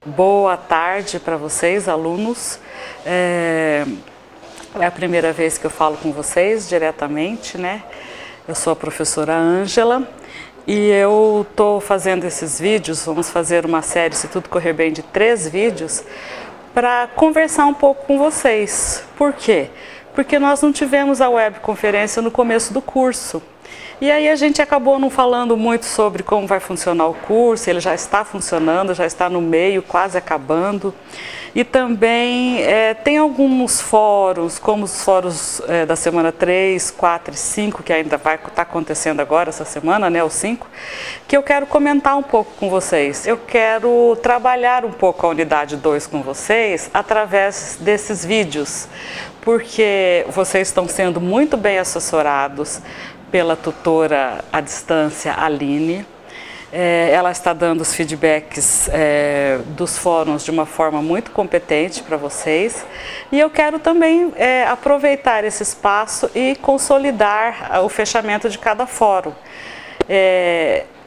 Boa tarde para vocês, alunos. É a primeira vez que eu falo com vocês diretamente, né? Eu sou a professora Ângela e eu estou fazendo esses vídeos, vamos fazer uma série, se tudo correr bem, de 3 vídeos, para conversar um pouco com vocês. Por quê? Porque nós não tivemos a webconferência no começo do curso. E aí a gente acabou não falando muito sobre como vai funcionar o curso, ele já está funcionando, já está no meio, quase acabando. E também tem alguns fóruns, como os fóruns da semana 3, 4 e 5, que ainda vai estar acontecendo agora essa semana, né, os 5, que eu quero comentar um pouco com vocês. Eu quero trabalhar um pouco a unidade 2 com vocês através desses vídeos, porque vocês estão sendo muito bem assessorados pela tutora à distância, Aline. Ela está dando os feedbacks dos fóruns de uma forma muito competente para vocês. E eu quero também aproveitar esse espaço e consolidar o fechamento de cada fórum.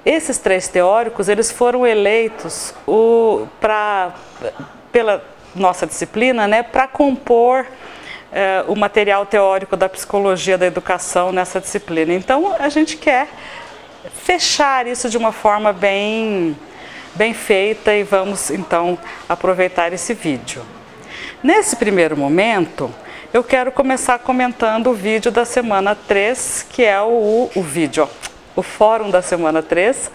Esses 3 teóricos, eles foram eleitos pela nossa disciplina, né, para compor o material teórico da psicologia da educação nessa disciplina. Então, a gente quer fechar isso de uma forma bem feita e vamos, então, aproveitar esse vídeo. Nesse primeiro momento, eu quero começar comentando o vídeo da semana 3, que é o fórum da semana 3,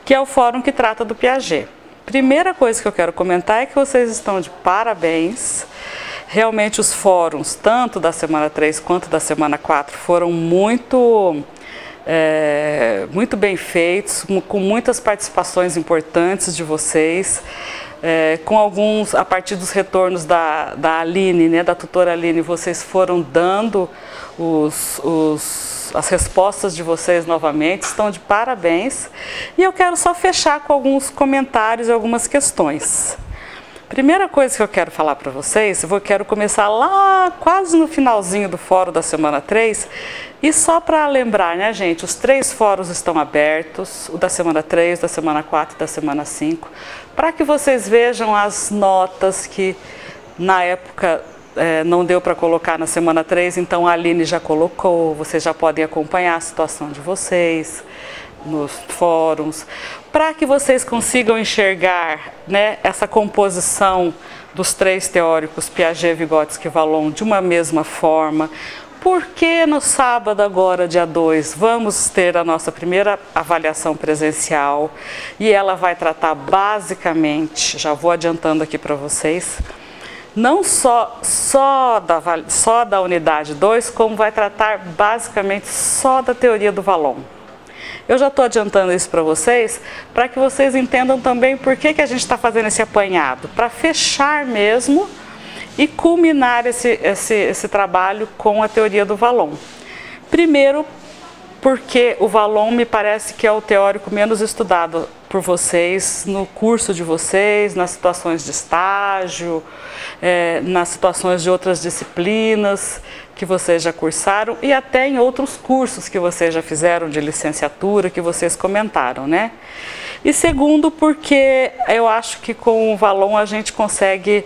que é o fórum que trata do Piaget. Primeira coisa que eu quero comentar é que vocês estão de parabéns. Realmente os fóruns, tanto da semana 3 quanto da semana 4, foram muito bem feitos, com muitas participações importantes de vocês, com alguns, a partir dos retornos da Aline, né, da tutora Aline, vocês foram dando as respostas de vocês novamente, estão de parabéns. E eu quero só fechar com alguns comentários e algumas questões. Primeira coisa que eu quero falar para vocês, quero começar lá quase no finalzinho do fórum da semana 3, e só para lembrar, né, gente, os 3 fóruns estão abertos, o da semana 3, da semana 4 e da semana 5, para que vocês vejam as notas que na época não deu para colocar na semana 3, então a Aline já colocou, vocês já podem acompanhar a situação de vocês nos fóruns, para que vocês consigam enxergar, né, essa composição dos 3 teóricos, Piaget, Vygotsky e Vallon, de uma mesma forma. Porque no sábado agora, dia 2, vamos ter a nossa primeira avaliação presencial e ela vai tratar basicamente, já vou adiantando aqui para vocês, não só da unidade 2, como vai tratar basicamente só da teoria do Vallon. Eu já estou adiantando isso para vocês, para que vocês entendam também por que a gente está fazendo esse apanhado, para fechar mesmo e culminar esse trabalho com a teoria do Vallon. Primeiro, porque o Vallon me parece que é o teórico menos estudado por vocês no curso de vocês, nas situações de estágio, nas situações de outras disciplinas que vocês já cursaram e até em outros cursos que vocês já fizeram de licenciatura, que vocês comentaram, né? E segundo, porque eu acho que com o Vallon a gente consegue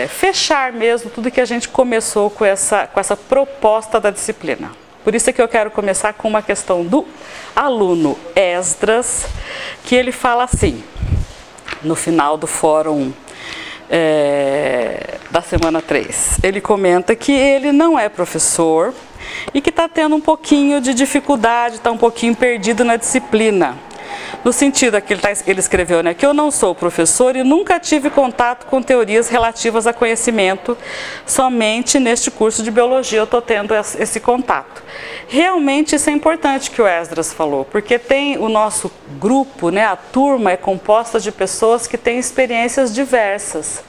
fechar mesmo tudo que a gente começou com essa proposta da disciplina. Por isso é que eu quero começar com uma questão do aluno Esdras, que ele fala assim, no final do fórum da semana 3. Ele comenta que ele não é professor e que está tendo um pouquinho de dificuldade, está um pouquinho perdido na disciplina. No sentido que ele escreveu, né, que eu não sou professor e nunca tive contato com teorias relativas a conhecimento, somente neste curso de biologia eu estou tendo esse contato. Realmente isso é importante que o Esdras falou, porque tem o nosso grupo, né, a turma é composta de pessoas que têm experiências diversas.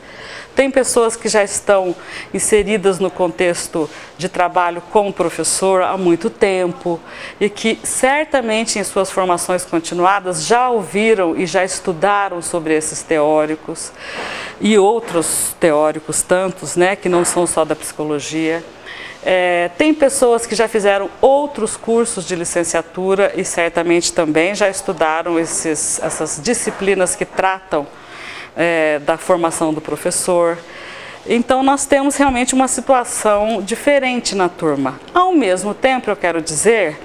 tem pessoas que já estão inseridas no contexto de trabalho com o professor há muito tempo e que certamente em suas formações continuadas já ouviram e já estudaram sobre esses teóricos e outros teóricos tantos, né, que não são só da psicologia. Tem pessoas que já fizeram outros cursos de licenciatura e certamente também já estudaram essas disciplinas que tratam da formação do professor. Então nós temos realmente uma situação diferente na turma. Ao mesmo tempo, eu quero dizer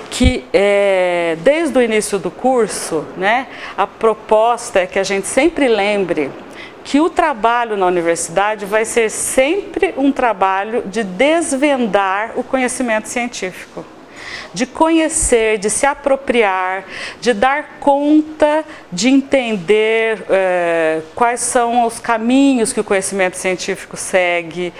que desde o início do curso, né, a proposta é que a gente sempre lembre que o trabalho na universidade vai ser sempre um trabalho de desvendar o conhecimento científico, de conhecer, de se apropriar, de dar conta, de entender quais são os caminhos que o conhecimento científico segue,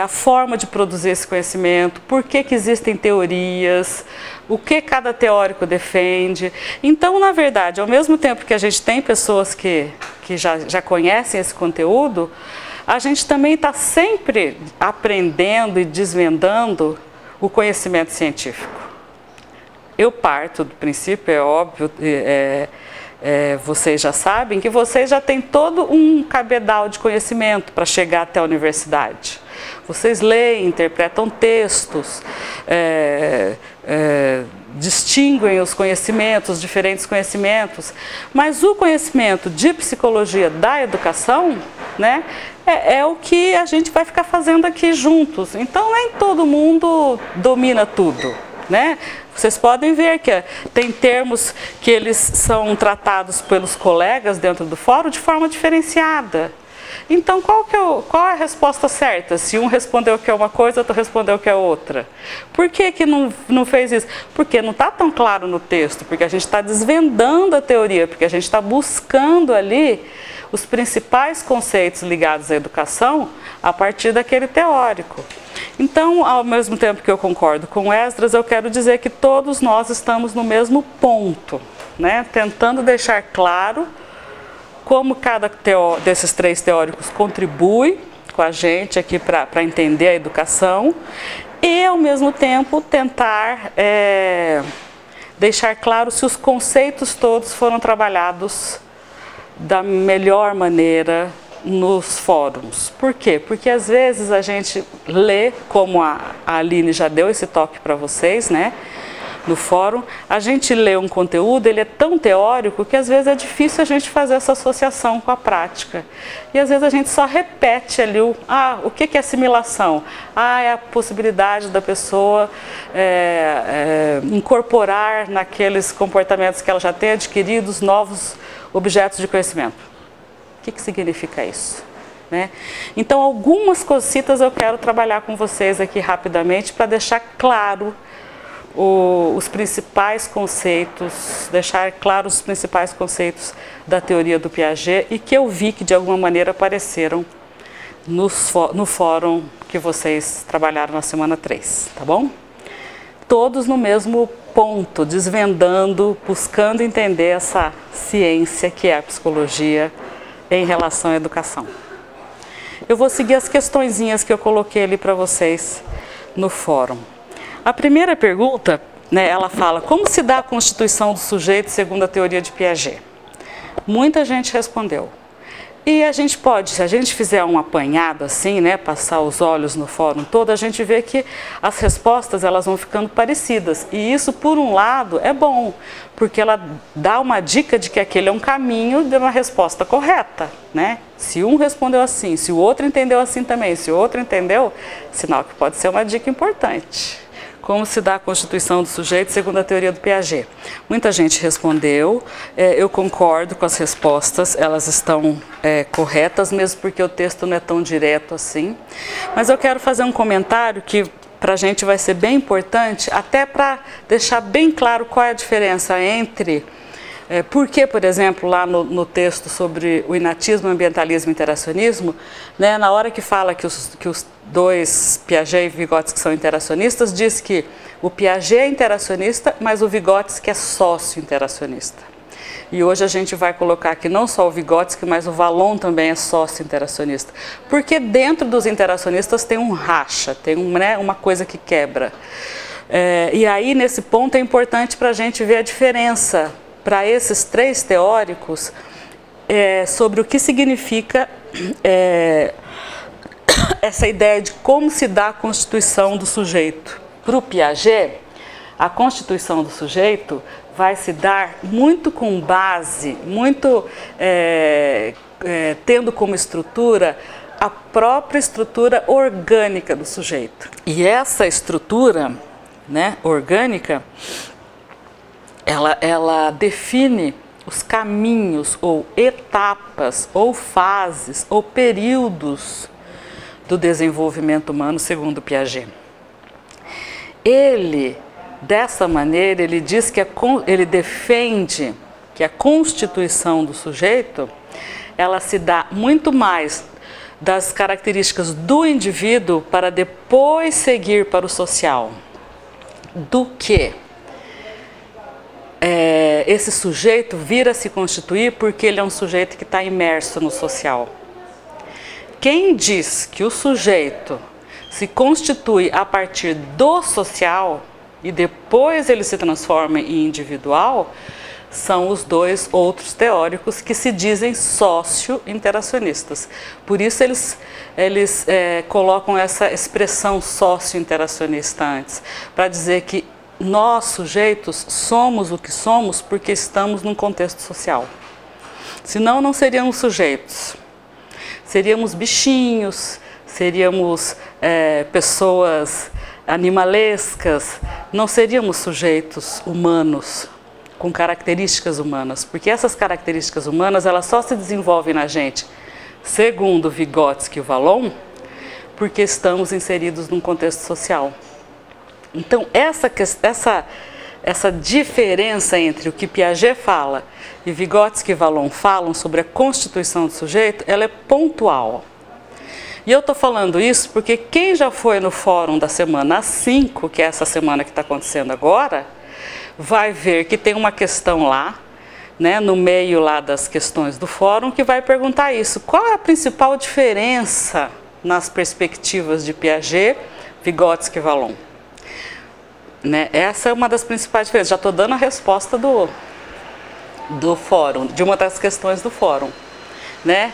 a forma de produzir esse conhecimento, por que existem teorias, o que cada teórico defende. Então, na verdade, ao mesmo tempo que a gente tem pessoas que já conhecem esse conteúdo, a gente também está sempre aprendendo e desvendando o conhecimento científico. Eu parto do princípio, é óbvio, vocês já sabem, que vocês já têm todo um cabedal de conhecimento para chegar até a universidade. Vocês leem, interpretam textos, distinguem os conhecimentos, os diferentes conhecimentos, mas o conhecimento de psicologia da educação, né, é o que a gente vai ficar fazendo aqui juntos. Então nem todo mundo domina tudo, né? Vocês podem ver que tem termos que eles são tratados pelos colegas dentro do fórum de forma diferenciada. Então, qual é a resposta certa? Se um respondeu que é uma coisa, outro respondeu que é outra. Por que não fez isso? Porque não está tão claro no texto, porque a gente está desvendando a teoria, porque a gente está buscando ali os principais conceitos ligados à educação a partir daquele teórico. Então, ao mesmo tempo que eu concordo com Esdras, eu quero dizer que todos nós estamos no mesmo ponto, né? Tentando deixar claro como cada desses três teóricos contribui com a gente aqui para entender a educação e, ao mesmo tempo, tentar deixar claro se os conceitos todos foram trabalhados da melhor maneira nos fóruns. Por quê? Porque às vezes a gente lê, como a Aline já deu esse toque para vocês, né? No fórum, a gente lê um conteúdo, ele é tão teórico que às vezes é difícil a gente fazer essa associação com a prática. E às vezes a gente só repete ali o que é assimilação? É a possibilidade da pessoa incorporar naqueles comportamentos que ela já tem adquiridos novos objetos de conhecimento. O que significa isso? Né? Então, algumas cositas eu quero trabalhar com vocês aqui rapidamente para deixar claro os principais conceitos, deixar claros os principais conceitos da teoria do Piaget e que eu vi que de alguma maneira apareceram no fórum que vocês trabalharam na semana 3, tá bom? Todos no mesmo ponto, desvendando, buscando entender essa ciência que é a psicologia em relação à educação. Eu vou seguir as questõezinhas que eu coloquei ali para vocês no fórum. A primeira pergunta, né, ela fala: como se dá a constituição do sujeito segundo a teoria de Piaget? Muita gente respondeu. E a gente pode, se a gente fizer um apanhado assim, né, passar os olhos no fórum todo, a gente vê que as respostas elas vão ficando parecidas. E isso, por um lado, é bom, porque ela dá uma dica de que aquele é um caminho de uma resposta correta, né? Se um respondeu assim, se o outro entendeu assim também, se o outro entendeu, sinal que pode ser uma dica importante. Como se dá a constituição do sujeito segundo a teoria do Piaget? Muita gente respondeu, eu concordo com as respostas, elas estão corretas, mesmo porque o texto não é tão direto assim. Mas eu quero fazer um comentário que para a gente vai ser bem importante, até para deixar bem claro qual é a diferença entre... Porque, por exemplo, lá no texto sobre o inatismo, ambientalismo e interacionismo, né, na hora que fala que os dois, Piaget e Vygotsky, são interacionistas, diz que o Piaget é interacionista, mas o Vygotsky é sócio-interacionista. E hoje a gente vai colocar aqui não só o Vygotsky, mas o Vallon também é sócio interacionista. Porque dentro dos interacionistas tem um racha, tem uma coisa que quebra. E aí, nesse ponto, é importante para a gente ver a diferença para esses três teóricos sobre o que significa essa ideia de como se dá a constituição do sujeito. Para o Piaget, a constituição do sujeito vai se dar muito com base, tendo como estrutura a própria estrutura orgânica do sujeito. E essa estrutura, né, orgânica, ela define os caminhos ou etapas ou fases ou períodos do desenvolvimento humano, segundo Piaget. Dessa maneira, ele diz que ele defende que a constituição do sujeito, ela se dá muito mais das características do indivíduo para depois seguir para o social, do que esse sujeito vir a se constituir porque ele é um sujeito que está imerso no social. Quem diz que o sujeito se constitui a partir do social e depois ele se transforma em individual, são os dois outros teóricos que se dizem sócio-interacionistas. Por isso eles colocam essa expressão sócio-interacionista antes, para dizer que nós, sujeitos, somos o que somos porque estamos num contexto social. Senão não seríamos sujeitos, seríamos bichinhos, seríamos pessoas animalescas, não seríamos sujeitos humanos, com características humanas, porque essas características humanas elas só se desenvolvem na gente, segundo Vygotsky e Vallon, porque estamos inseridos num contexto social. Então essa diferença entre o que Piaget fala e Vygotsky e Vallon falam sobre a constituição do sujeito, ela é pontual. E eu estou falando isso porque quem já foi no fórum da semana 5, que é essa semana que está acontecendo agora, vai ver que tem uma questão lá, né, no meio lá das questões do fórum, que vai perguntar isso. Qual é a principal diferença nas perspectivas de Piaget, Vygotsky e Vallon? Né? Essa é uma das principais diferenças. Já estou dando a resposta do fórum, de uma das questões do fórum. Né?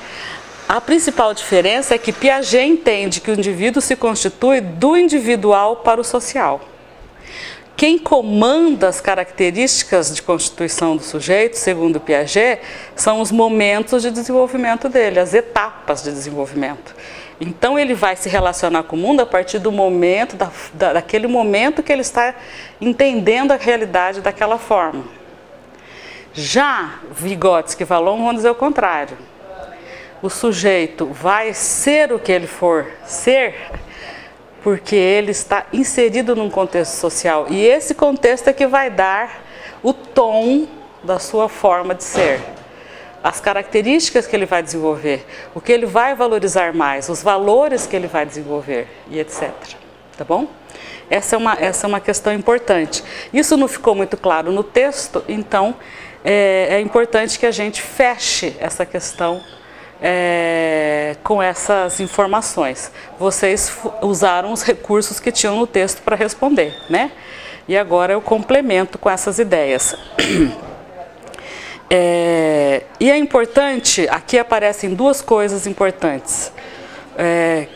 A principal diferença é que Piaget entende que o indivíduo se constitui do individual para o social. Quem comanda as características de constituição do sujeito, segundo Piaget, são os momentos de desenvolvimento dele, as etapas de desenvolvimento. Então ele vai se relacionar com o mundo a partir do momento, daquele momento que ele está entendendo a realidade daquela forma. Já Vygotsky e Vallon vão dizer o contrário. O sujeito vai ser o que ele for ser, porque ele está inserido num contexto social. E esse contexto é que vai dar o tom da sua forma de ser. As características que ele vai desenvolver, o que ele vai valorizar mais, os valores que ele vai desenvolver e etc. Tá bom? Essa é uma questão importante. Isso não ficou muito claro no texto, então é importante que a gente feche essa questão com essas informações. Vocês usaram os recursos que tinham no texto para responder, né? E agora eu complemento com essas ideias. E é importante, aqui aparecem duas coisas importantes,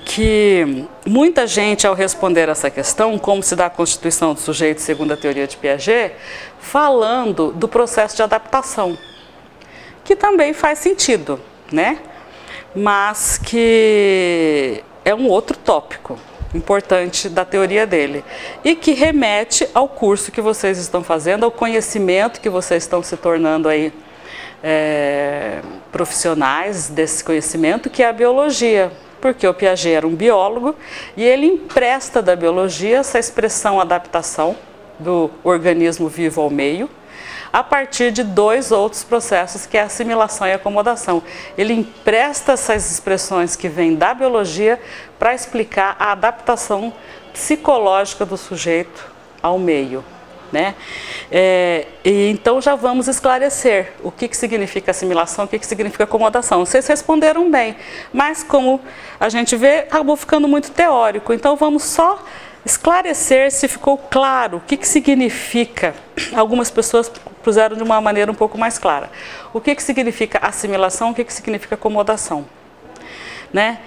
que muita gente, ao responder essa questão, como se dá a constituição do sujeito segundo a teoria de Piaget, falando do processo de adaptação, que também faz sentido, né? Mas que é um outro tópico importante da teoria dele e que remete ao curso que vocês estão fazendo, ao conhecimento que vocês estão se tornando aí profissionais desse conhecimento, que é a biologia, porque o Piaget era um biólogo e ele empresta da biologia essa expressão adaptação do organismo vivo ao meio, a partir de dois outros processos, que é a assimilação e a acomodação. Ele empresta essas expressões que vêm da biologia para explicar a adaptação psicológica do sujeito ao meio. né? E então já vamos esclarecer o que significa assimilação, o que significa acomodação. Vocês responderam bem, mas como a gente vê, acabou ficando muito teórico. Então vamos só esclarecer se ficou claro o que para algumas pessoas puseram de uma maneira um pouco mais clara. O que significa assimilação, o que significa acomodação, né?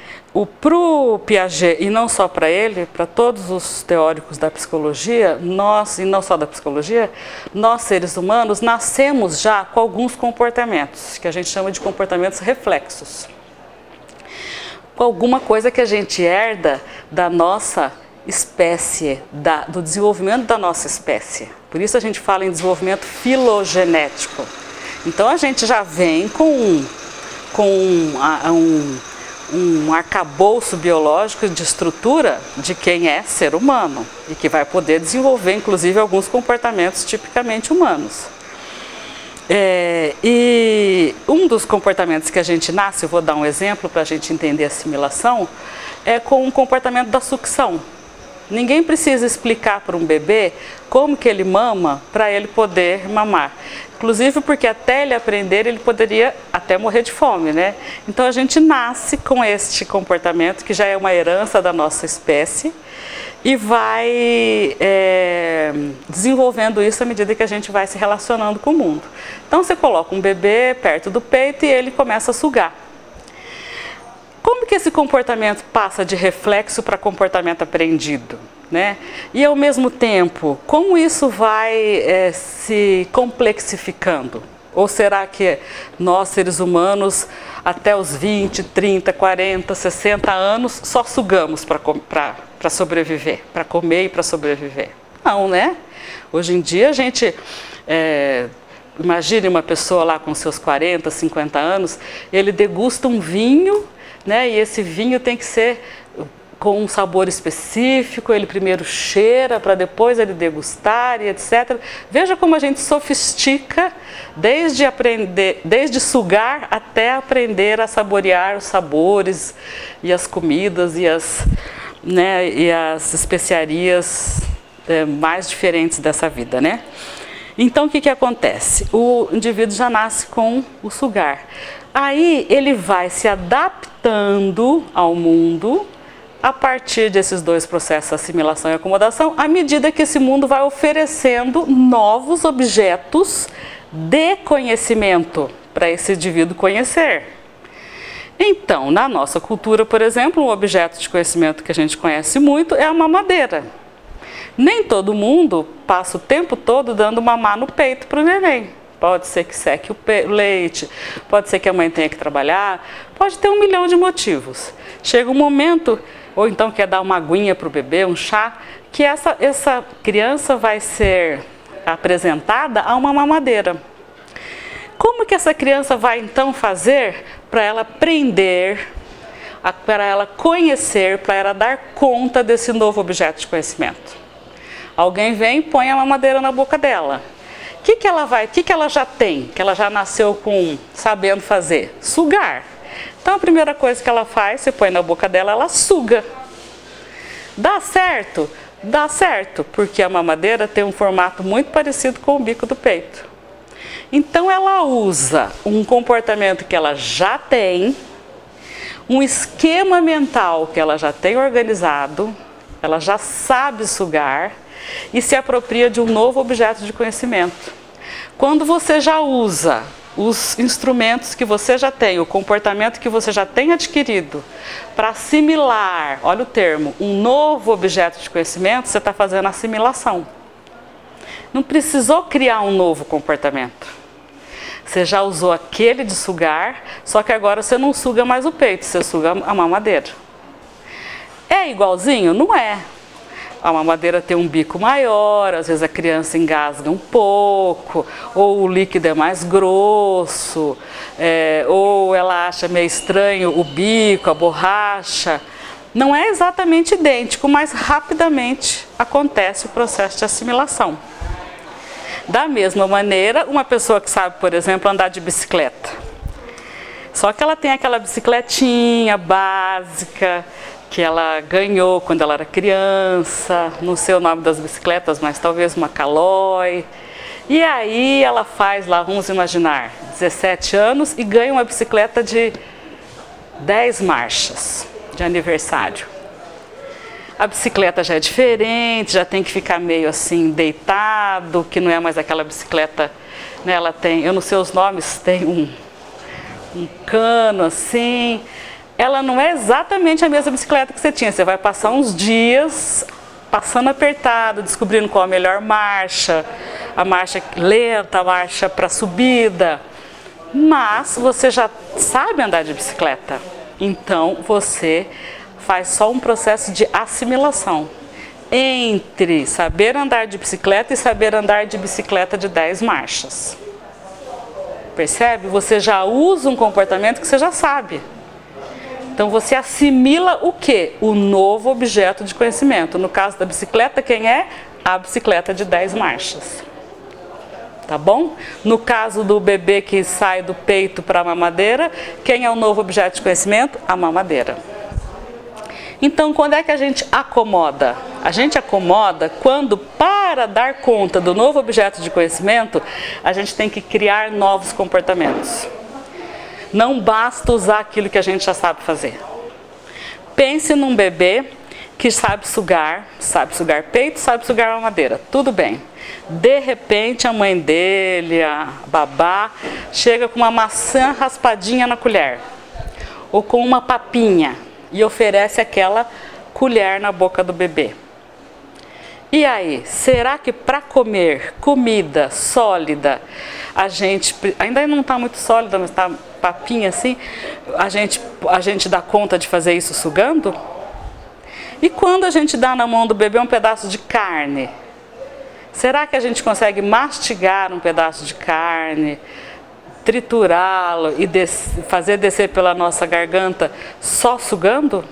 Para o Piaget, e não só para ele, para todos os teóricos da psicologia, nós, e não só da psicologia, nós seres humanos nascemos já com alguns comportamentos, que a gente chama de comportamentos reflexos. Com alguma coisa que a gente herda da nossa espécie, do desenvolvimento da nossa espécie. Por isso a gente fala em desenvolvimento filogenético. Então a gente já vem com um arcabouço biológico de estrutura de quem é ser humano e que vai poder desenvolver, inclusive, alguns comportamentos tipicamente humanos. E um dos comportamentos que a gente nasce, eu vou dar um exemplo para a gente entender a assimilação, é com o comportamento da sucção. Ninguém precisa explicar para um bebê como que ele mama para ele poder mamar. Inclusive porque até ele aprender, ele poderia até morrer de fome, né? Então a gente nasce com este comportamento, que já é uma herança da nossa espécie, e vai desenvolvendo isso à medida que a gente vai se relacionando com o mundo. Então você coloca um bebê perto do peito e ele começa a sugar. Como que esse comportamento passa de reflexo para comportamento aprendido, né? E ao mesmo tempo, como isso vai se complexificando? Ou será que nós, seres humanos, até os 20, 30, 40, 60 anos, só sugamos para sobreviver, para comer e para sobreviver? Não, né? Hoje em dia a gente... imagine uma pessoa lá com seus 40, 50 anos, ele degusta um vinho, né? E esse vinho tem que ser com um sabor específico, ele primeiro cheira para depois ele degustar e etc. Veja como a gente sofistica desde sugar até aprender a saborear os sabores e as comidas e as especiarias mais diferentes dessa vida, né? Então o que acontece? O indivíduo já nasce com o sugar. Aí ele vai se adaptando ao mundo a partir desses dois processos, assimilação e acomodação, à medida que esse mundo vai oferecendo novos objetos de conhecimento para esse indivíduo conhecer. Então, na nossa cultura, por exemplo, um objeto de conhecimento que a gente conhece muito é a mamadeira. Nem todo mundo passa o tempo todo dando mamar no peito para o neném. Pode ser que seque o leite, pode ser que a mãe tenha que trabalhar, pode ter 1 milhão de motivos. Chega um momento, ou então quer dar uma aguinha para o bebê, um chá, que essa criança vai ser apresentada a uma mamadeira. Como que essa criança vai então fazer para ela aprender, para ela conhecer, para ela dar conta desse novo objeto de conhecimento? Alguém vem e põe a mamadeira na boca dela. O que ela já tem, que ela já nasceu sabendo fazer? Sugar. Então a primeira coisa que ela faz, você põe na boca dela, ela suga. Dá certo? Dá certo, porque a mamadeira tem um formato muito parecido com o bico do peito. Então ela usa um comportamento que ela já tem, um esquema mental que ela já tem organizado, ela já sabe sugar, e se apropria de um novo objeto de conhecimento. Quando você já usa os instrumentos que você já tem, o comportamento que você já tem adquirido, para assimilar, olha o termo, um novo objeto de conhecimento, você está fazendo assimilação. Não precisou criar um novo comportamento. Você já usou aquele de sugar, só que agora você não suga mais o peito, você suga a mamadeira. É igualzinho? Não é. A mamadeira tem um bico maior, às vezes a criança engasga um pouco, ou o líquido é mais grosso, ou ela acha meio estranho o bico, a borracha. Não é exatamente idêntico, mas rapidamente acontece o processo de assimilação. Da mesma maneira, uma pessoa que sabe, por exemplo, andar de bicicleta. Só que ela tem aquela bicicletinha básica, que ela ganhou quando ela era criança, não sei o nome das bicicletas, mas talvez uma Caloi. E aí ela faz lá, vamos imaginar, 17 anos e ganha uma bicicleta de 10 marchas de aniversário. A bicicleta já é diferente, já tem que ficar meio assim deitado, que não é mais aquela bicicleta, né? Ela tem, eu não sei os nomes, tem um cano assim. Ela não é exatamente a mesma bicicleta que você tinha, você vai passar uns dias passando apertado, descobrindo qual a melhor marcha, a marcha lenta, a marcha para subida, mas você já sabe andar de bicicleta, então você faz só um processo de assimilação entre saber andar de bicicleta e saber andar de bicicleta de 10 marchas. Percebe? Você já usa um comportamento que você já sabe. Então você assimila o quê? O novo objeto de conhecimento. No caso da bicicleta, quem é? A bicicleta de 10 marchas. Tá bom? No caso do bebê que sai do peito para a mamadeira, quem é o novo objeto de conhecimento? A mamadeira. Então, quando é que a gente acomoda? A gente acomoda quando, para dar conta do novo objeto de conhecimento, a gente tem que criar novos comportamentos. Não basta usar aquilo que a gente já sabe fazer. Pense num bebê que sabe sugar peito, sabe sugar mamadeira. Tudo bem. De repente, a mãe dele, a babá, chega com uma maçã raspadinha na colher. Ou com uma papinha. E oferece aquela colher na boca do bebê. E aí, será que para comer comida sólida, a gente, ainda não está muito sólida, mas está papinha assim, a gente dá conta de fazer isso sugando? E quando a gente dá na mão do bebê um pedaço de carne, será que a gente consegue mastigar um pedaço de carne, triturá-lo e fazer descer pela nossa garganta só sugando?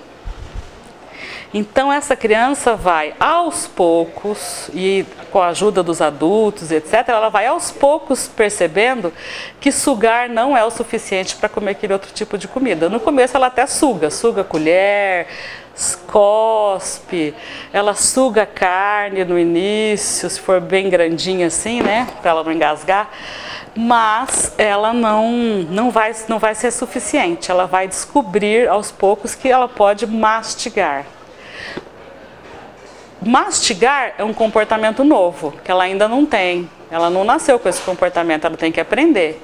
Então essa criança vai aos poucos, e com a ajuda dos adultos, etc., ela vai aos poucos percebendo que sugar não é o suficiente para comer aquele outro tipo de comida. No começo ela até suga a colher, cospe, ela suga a carne no início, se for bem grandinha assim, né, para ela não engasgar. Mas ela não vai ser suficiente, ela vai descobrir aos poucos que ela pode mastigar. Mastigar é um comportamento novo, que ela ainda não tem, ela não nasceu com esse comportamento, ela tem que aprender.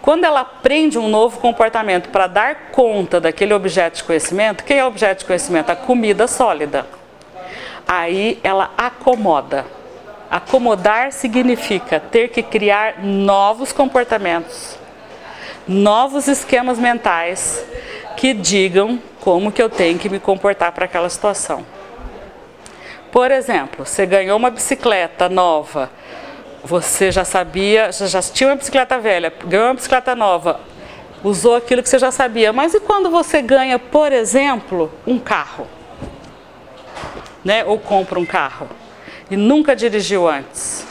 Quando ela aprende um novo comportamento para dar conta daquele objeto de conhecimento, quem é o objeto de conhecimento? A comida sólida. Aí ela acomoda. Acomodar significa ter que criar novos comportamentos, novos esquemas mentais que digam como que eu tenho que me comportar para aquela situação. Por exemplo, você ganhou uma bicicleta nova, você já sabia, já tinha uma bicicleta velha, ganhou uma bicicleta nova, usou aquilo que você já sabia, mas e quando você ganha, por exemplo, um carro? Né? Ou compra um carro? E nunca dirigiu antes.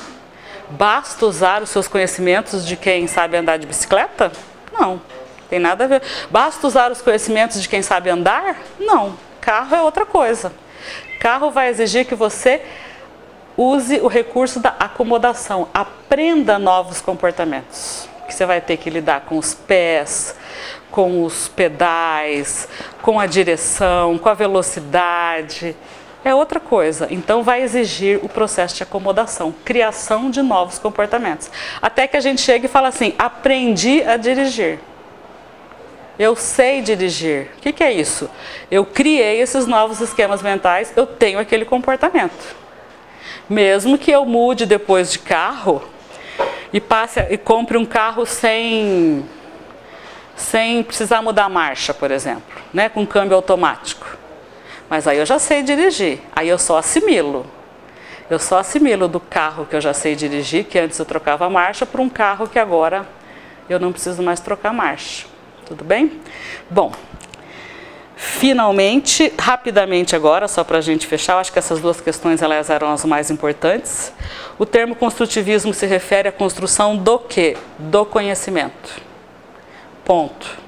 Basta usar os seus conhecimentos de quem sabe andar de bicicleta? Não, tem nada a ver. Basta usar os conhecimentos de quem sabe andar? Não, carro é outra coisa. Carro vai exigir que você use o recurso da acomodação, aprenda novos comportamentos. Que você vai ter que lidar com os pés, com os pedais, com a direção, com a velocidade. É outra coisa, então vai exigir o processo de acomodação, criação de novos comportamentos. Até que a gente chega e fala assim, aprendi a dirigir. Eu sei dirigir. O que é isso? Eu criei esses novos esquemas mentais, eu tenho aquele comportamento. Mesmo que eu mude depois de carro e compre um carro sem precisar mudar a marcha, por exemplo, né, com câmbio automático. Mas aí eu já sei dirigir, aí eu só assimilo. Eu só assimilo do carro que eu já sei dirigir, que antes eu trocava a marcha, para um carro que agora eu não preciso mais trocar marcha. Tudo bem? Bom, finalmente, rapidamente agora, só para a gente fechar, eu acho que essas duas questões elas eram as mais importantes. O termo construtivismo se refere à construção do quê? Do conhecimento. Ponto.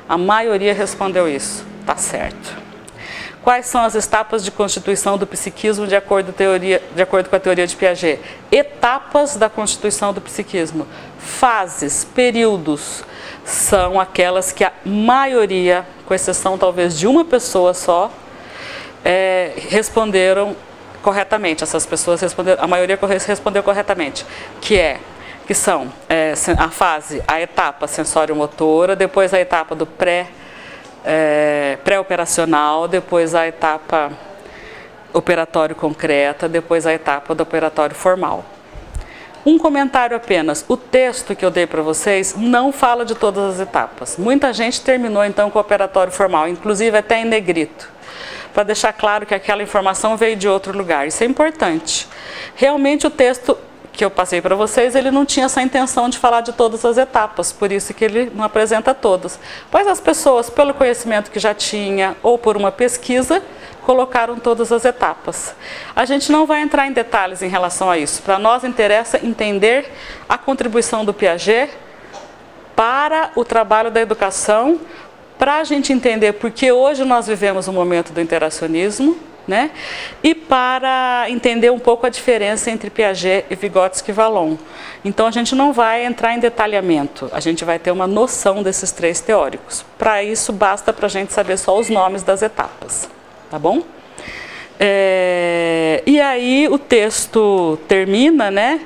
A maioria respondeu isso. Tá certo. Quais são as etapas de constituição do psiquismo de acordo com a teoria de Piaget? Etapas da constituição do psiquismo. Fases, períodos, são aquelas que a maioria, com exceção talvez de uma pessoa só, responderam corretamente. Essas pessoas responderam, a maioria respondeu corretamente, que são a etapa sensório-motora, depois a etapa do pré-operacional, depois a etapa operatório concreta, depois a etapa do operatório formal. Um comentário apenas, o texto que eu dei para vocês não fala de todas as etapas. Muita gente terminou então com o operatório formal, inclusive até em negrito, para deixar claro que aquela informação veio de outro lugar. Isso é importante. Realmente o texto que eu passei para vocês, ele não tinha essa intenção de falar de todas as etapas, por isso que ele não apresenta todas. Pois as pessoas, pelo conhecimento que já tinha ou por uma pesquisa, colocaram todas as etapas. A gente não vai entrar em detalhes em relação a isso. Para nós interessa entender a contribuição do Piaget para o trabalho da educação, para a gente entender porque hoje nós vivemos um momento do interacionismo, né? E para entender um pouco a diferença entre Piaget e Vygotsky e Vallon. Então a gente não vai entrar em detalhamento, a gente vai ter uma noção desses três teóricos. Para isso basta para a gente saber só os nomes das etapas, tá bom? E aí o texto termina, né?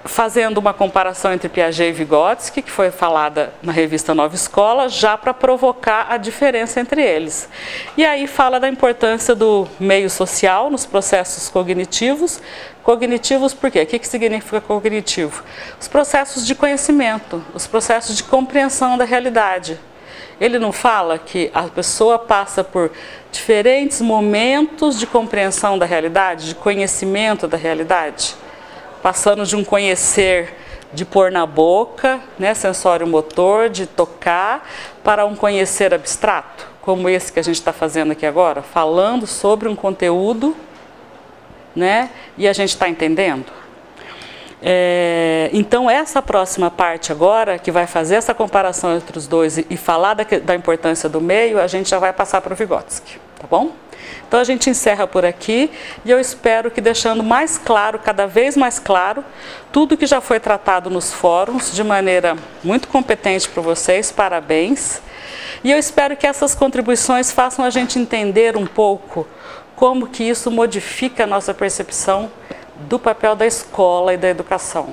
Fazendo uma comparação entre Piaget e Vygotsky, que foi falada na revista Nova Escola, já para provocar a diferença entre eles. E aí fala da importância do meio social nos processos cognitivos. Cognitivos por quê? O que significa cognitivo? Os processos de conhecimento, os processos de compreensão da realidade. Ele não fala que a pessoa passa por diferentes momentos de compreensão da realidade, de conhecimento da realidade? Passando de um conhecer de pôr na boca, né, sensório motor, de tocar, para um conhecer abstrato, como esse que a gente está fazendo aqui agora, falando sobre um conteúdo, né, e a gente está entendendo. Então essa próxima parte agora, que vai fazer essa comparação entre os dois e falar da importância do meio, a gente já vai passar para o Vygotsky, tá bom? Então a gente encerra por aqui e eu espero que deixando mais claro, cada vez mais claro, tudo que já foi tratado nos fóruns de maneira muito competente para vocês, parabéns. E eu espero que essas contribuições façam a gente entender um pouco como que isso modifica a nossa percepção do papel da escola e da educação.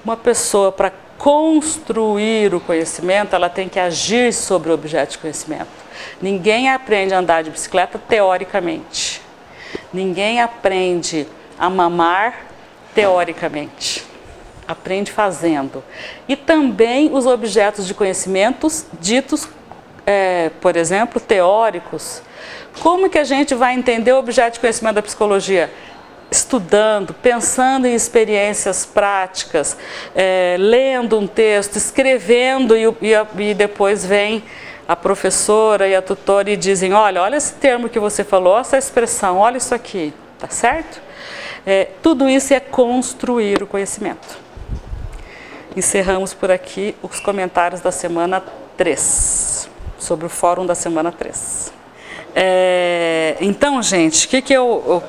Uma pessoa, para construir o conhecimento, ela tem que agir sobre o objeto de conhecimento. Ninguém aprende a andar de bicicleta teoricamente. Ninguém aprende a mamar teoricamente. Aprende fazendo. E também os objetos de conhecimentos ditos, por exemplo, teóricos. Como que a gente vai entender o objeto de conhecimento da psicologia? Estudando, pensando em experiências práticas, lendo um texto, escrevendo e depois vem a professora e a tutora e dizem, olha esse termo que você falou, essa expressão, olha isso aqui, tá certo? Tudo isso é construir o conhecimento. Encerramos por aqui os comentários da semana 3, sobre o fórum da semana 3. Então, gente, o que eu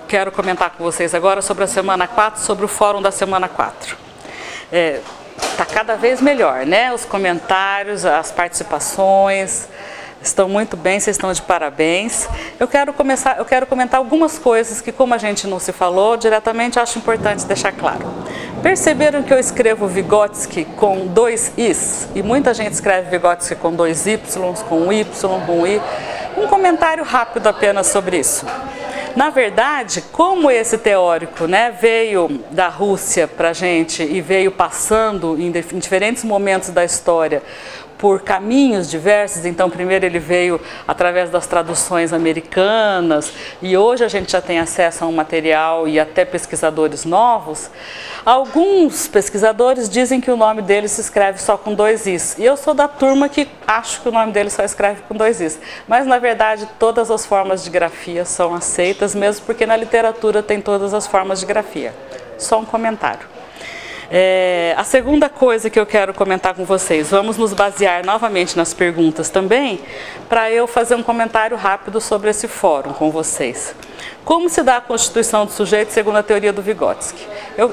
quero comentar com vocês agora sobre a semana 4, sobre o fórum da semana 4. Está cada vez melhor, né? Os comentários, as participações estão muito bem, vocês estão de parabéns. Eu quero comentar algumas coisas que, como a gente não se falou diretamente, acho importante deixar claro. Perceberam que eu escrevo Vygotsky com 2 Is? E muita gente escreve Vygotsky com 2 Ys, com um Y, com um I. Um comentário rápido apenas sobre isso. Na verdade, como esse teórico, né, veio da Rússia para a gente e veio passando em diferentes momentos da história por caminhos diversos, então primeiro ele veio através das traduções americanas e hoje a gente já tem acesso a um material e até pesquisadores novos. Alguns pesquisadores dizem que o nome dele se escreve só com 2 Is, e eu sou da turma que acho que o nome dele só escreve com 2 Is, mas na verdade todas as formas de grafia são aceitas, mesmo porque na literatura tem todas as formas de grafia. Só um comentário. A segunda coisa que eu quero comentar com vocês, vamos nos basear novamente nas perguntas também, para eu fazer um comentário rápido sobre esse fórum com vocês. Como se dá a constituição do sujeito segundo a teoria do Vygotsky?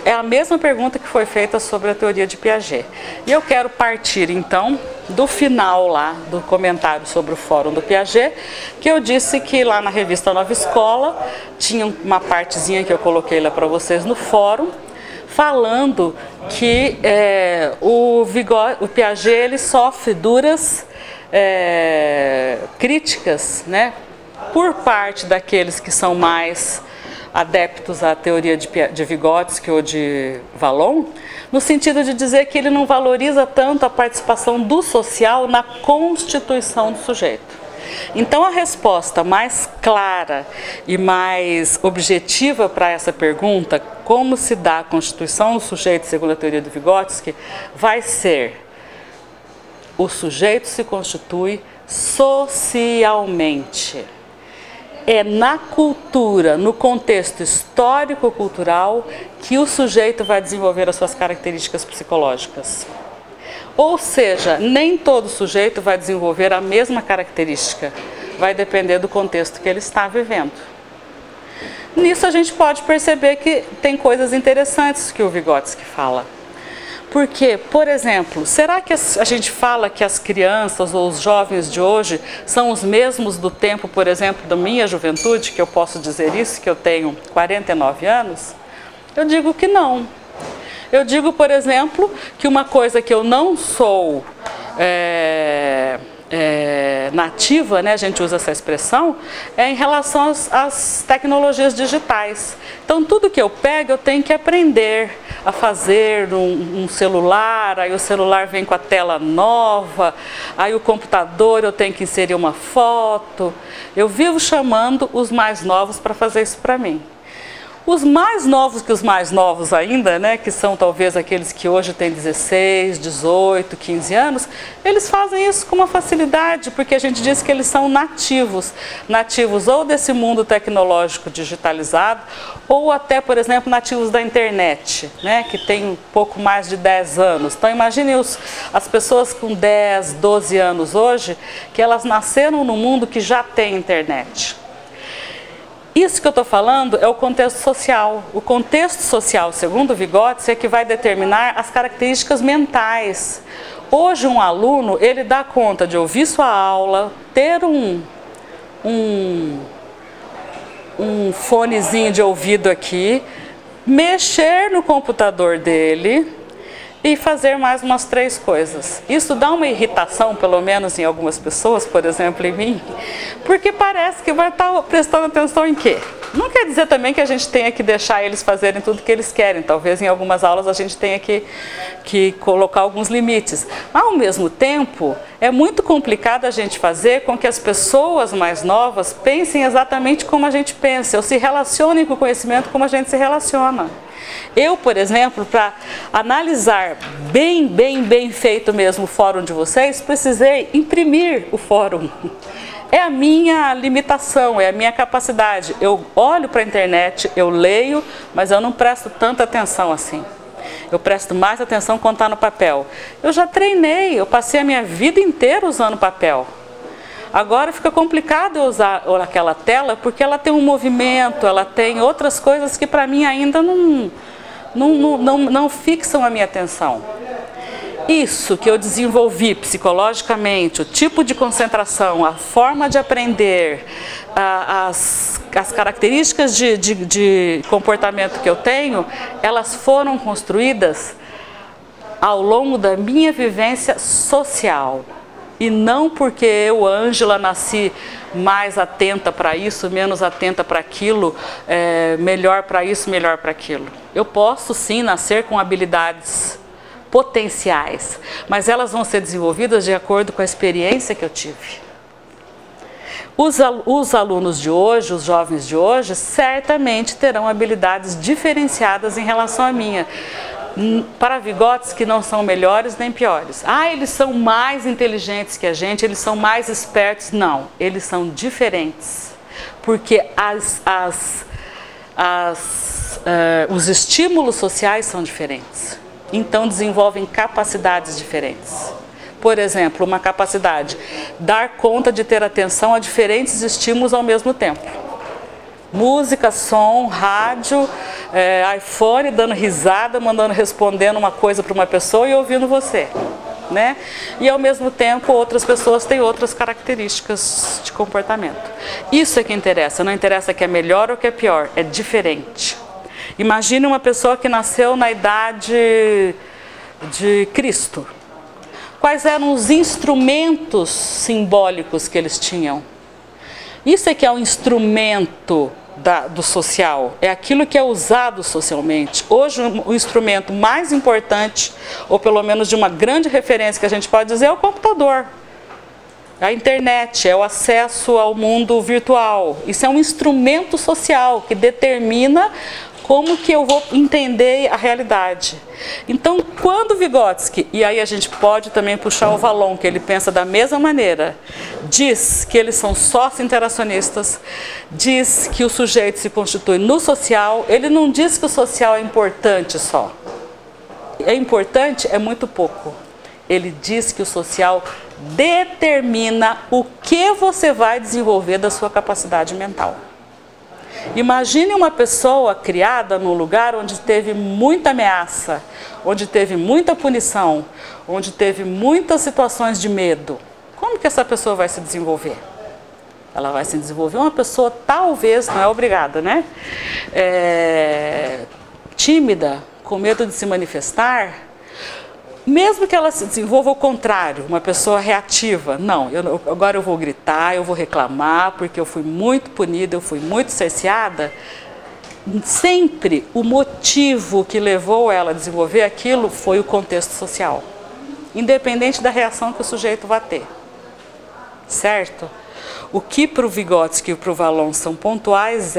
É a mesma pergunta que foi feita sobre a teoria de Piaget. E eu quero partir, então, do final lá do comentário sobre o fórum do Piaget, que eu disse que lá na revista Nova Escola, tinha uma partezinha que eu coloquei lá para vocês no fórum, falando que o Piaget ele sofre duras críticas, né, por parte daqueles que são mais adeptos à teoria de Vygotsky ou de Vallon, no sentido de dizer que ele não valoriza tanto a participação do social na constituição do sujeito. Então, a resposta mais clara e mais objetiva para essa pergunta, como se dá a constituição do sujeito segundo a teoria do Vygotsky, vai ser: o sujeito se constitui socialmente. É na cultura, no contexto histórico-cultural, que o sujeito vai desenvolver as suas características psicológicas. Ou seja, nem todo sujeito vai desenvolver a mesma característica, vai depender do contexto que ele está vivendo. Nisso a gente pode perceber que tem coisas interessantes que o Vygotsky fala. Porque, por exemplo, será que a gente fala que as crianças ou os jovens de hoje são os mesmos do tempo, por exemplo, da minha juventude, que eu posso dizer isso, que eu tenho 49 anos? Eu digo que não. Eu digo, por exemplo, que uma coisa que eu não sou nativa, né, a gente usa essa expressão, é em relação às tecnologias digitais. Então, tudo que eu pego, eu tenho que aprender a fazer um celular, aí o celular vem com a tela nova, aí o computador eu tenho que inserir uma foto. Eu vivo chamando os mais novos para fazer isso para mim. Os mais novos que os mais novos ainda, né, que são talvez aqueles que hoje têm 16, 18, 15 anos, eles fazem isso com uma facilidade, porque a gente diz que eles são nativos. Nativos ou desse mundo tecnológico digitalizado, ou até, por exemplo, nativos da internet, né, que tem um pouco mais de 10 anos. Então imagine as pessoas com 10, 12 anos hoje, que elas nasceram num mundo que já tem internet. Isso que eu estou falando é o contexto social. O contexto social, segundo o Vygotsky, é que vai determinar as características mentais. Hoje um aluno, ele dá conta de ouvir sua aula, ter um fonezinho de ouvido aqui, mexer no computador dele e fazer mais umas 3 coisas. Isso dá uma irritação, pelo menos em algumas pessoas, por exemplo em mim, porque parece que vai estar prestando atenção em quê? Não quer dizer também que a gente tenha que deixar eles fazerem tudo que eles querem. Talvez em algumas aulas a gente tenha que colocar alguns limites. Ao mesmo tempo, é muito complicado a gente fazer com que as pessoas mais novas pensem exatamente como a gente pensa, ou se relacionem com o conhecimento como a gente se relaciona. Eu, por exemplo, para analisar bem feito mesmo o fórum de vocês, precisei imprimir o fórum. É a minha limitação, é a minha capacidade. Eu olho para a internet, eu leio, mas eu não presto tanta atenção assim. Eu presto mais atenção quando está no papel. Eu já treinei, eu passei a minha vida inteira usando papel. Agora fica complicado eu usar aquela tela porque ela tem um movimento, ela tem outras coisas que para mim ainda não fixam a minha atenção. Isso que eu desenvolvi psicologicamente, o tipo de concentração, a forma de aprender, as características de comportamento que eu tenho, elas foram construídas ao longo da minha vivência social. E não porque eu, Ângela, nasci mais atenta para isso, menos atenta para aquilo, melhor para isso, melhor para aquilo. Eu posso sim nascer com habilidades potenciais, mas elas vão ser desenvolvidas de acordo com a experiência que eu tive. Os alunos de hoje, os jovens de hoje, certamente terão habilidades diferenciadas em relação à minha. Para Vygotsky não são melhores nem piores. Eles são mais inteligentes que a gente, eles são mais espertos. Não, eles são diferentes. Porque os estímulos sociais são diferentes. então desenvolvem capacidades diferentes. Por exemplo, uma capacidade, dar conta de ter atenção a diferentes estímulos ao mesmo tempo. Música, som, rádio, iPhone, dando risada, respondendo uma coisa para uma pessoa e ouvindo você. Né? E ao mesmo tempo outras pessoas têm outras características de comportamento. Isso é que interessa, não interessa que é melhor ou que é pior, é diferente. Imagine uma pessoa que nasceu na idade de Cristo. Quais eram os instrumentos simbólicos que eles tinham? Isso é que é o instrumento do social, é aquilo que é usado socialmente. Hoje o instrumento mais importante, ou pelo menos de uma grande referência que a gente pode dizer, é o computador. A internet, é o acesso ao mundo virtual. Isso é um instrumento social que determina como que eu vou entender a realidade. Então, quando Vygotsky, e aí a gente pode também puxar o Vallon, que ele pensa da mesma maneira, diz que eles são socio-interacionistas, diz que o sujeito se constitui no social, ele não diz que o social é importante só. É importante, é muito pouco. Ele diz que o social determina o que você vai desenvolver da sua capacidade mental. Imagine uma pessoa criada num lugar onde teve muita ameaça, onde teve muita punição, onde teve muitas situações de medo. Como que essa pessoa vai se desenvolver? Ela vai se desenvolver uma pessoa, talvez, não é obrigada, né? Tímida, com medo de se manifestar. Mesmo que ela se desenvolva ao contrário, uma pessoa reativa, não, agora eu vou gritar, eu vou reclamar, porque eu fui muito punida, eu fui muito cerceada, sempre o motivo que levou ela a desenvolver aquilo foi o contexto social, independente da reação que o sujeito vai ter, certo? O que para o Vygotsky e para o Vallon são pontuais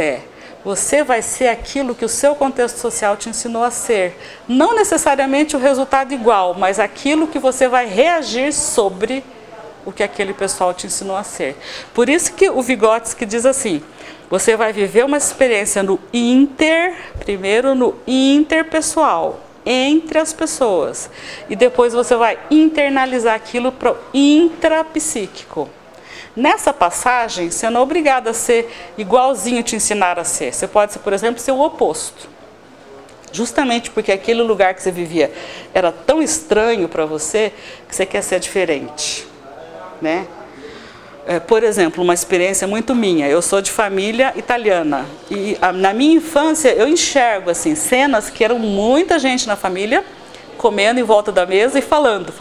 você vai ser aquilo que o seu contexto social te ensinou a ser. Não necessariamente o resultado igual, mas aquilo que você vai reagir sobre o que aquele pessoal te ensinou a ser. Por isso que o Vygotsky diz assim, você vai viver uma experiência primeiro no interpessoal, entre as pessoas. E depois você vai internalizar aquilo para o intrapsíquico. Nessa passagem, você não é obrigado a ser igualzinho te ensinar a ser. Você pode, por exemplo, ser o oposto. Justamente porque aquele lugar que você vivia era tão estranho para você que você quer ser diferente. Né? Por exemplo, uma experiência muito minha. Eu sou de família italiana. E na minha infância eu enxergo assim, cenas que eram muita gente na família comendo em volta da mesa e falando.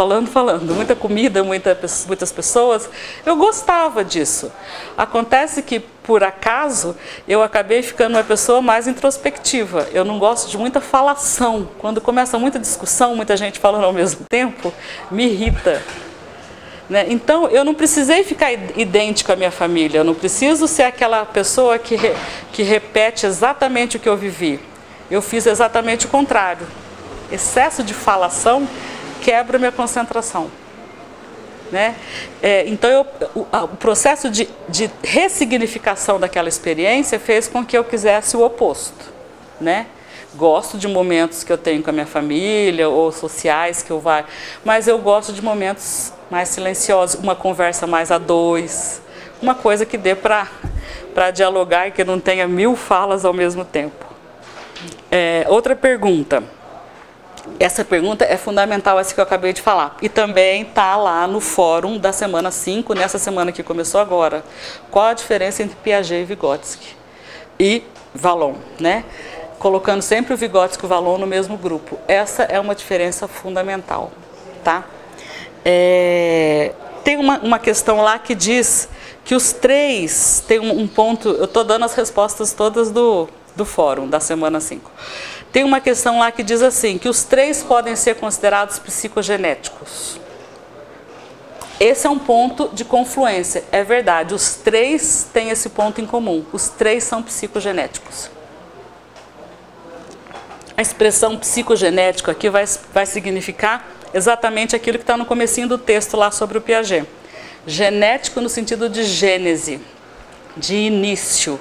Muita comida, muitas pessoas. Eu gostava disso. Acontece que, por acaso, eu acabei ficando uma pessoa mais introspectiva. Eu não gosto de muita falação. Quando começa muita discussão, muita gente falando ao mesmo tempo, me irrita. Né? Então, eu não precisei ficar idêntico à minha família. Eu não preciso ser aquela pessoa que repete exatamente o que eu vivi. Eu fiz exatamente o contrário. Excesso de falação quebra minha concentração. Né? Então, o processo de ressignificação daquela experiência fez com que eu quisesse o oposto. Né? Gosto de momentos que eu tenho com a minha família ou sociais que eu vá, mas eu gosto de momentos mais silenciosos, uma conversa mais a dois, uma coisa que dê para dialogar e que não tenha 1000 falas ao mesmo tempo. Outra pergunta. Essa pergunta é fundamental, essa que eu acabei de falar. E também está lá no fórum da semana 5, nessa semana que começou agora. Qual a diferença entre Piaget e Vygotsky? E Vallon, né? Colocando sempre o Vygotsky e o Vallon no mesmo grupo. Essa é uma diferença fundamental, tá? Tem uma questão lá que diz que os três, tem um ponto, eu estou dando as respostas todas do fórum da semana 5. Tem uma questão lá que diz assim, que os três podem ser considerados psicogenéticos. Esse é um ponto de confluência, é verdade, os três têm esse ponto em comum, os três são psicogenéticos. A expressão psicogenético aqui vai significar exatamente aquilo que está no comecinho do texto lá sobre o Piaget. Genético no sentido de gênese, de início,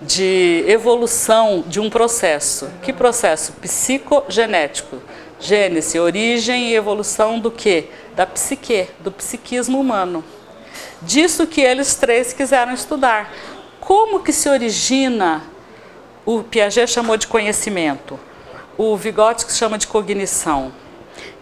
de evolução de um processo. Que processo? Psicogenético. Gênese, origem e evolução do quê? Da psique, do psiquismo humano. Disso que eles três quiseram estudar. Como que se origina, o Piaget chamou de conhecimento, o Vygotsky chama de cognição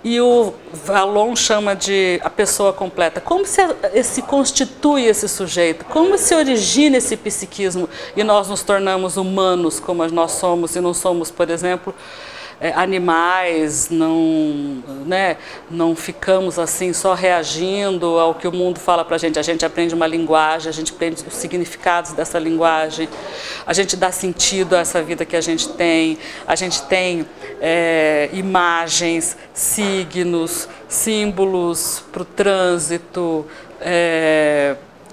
e o Vallon chama de a pessoa completa. Como se constitui esse sujeito? Como se origina esse psiquismo e nós nos tornamos humanos como nós somos e não somos, por exemplo, animais, não ficamos assim só reagindo ao que o mundo fala para a gente aprende uma linguagem, a gente aprende os significados dessa linguagem, a gente dá sentido a essa vida que a gente tem imagens, signos, símbolos para o trânsito,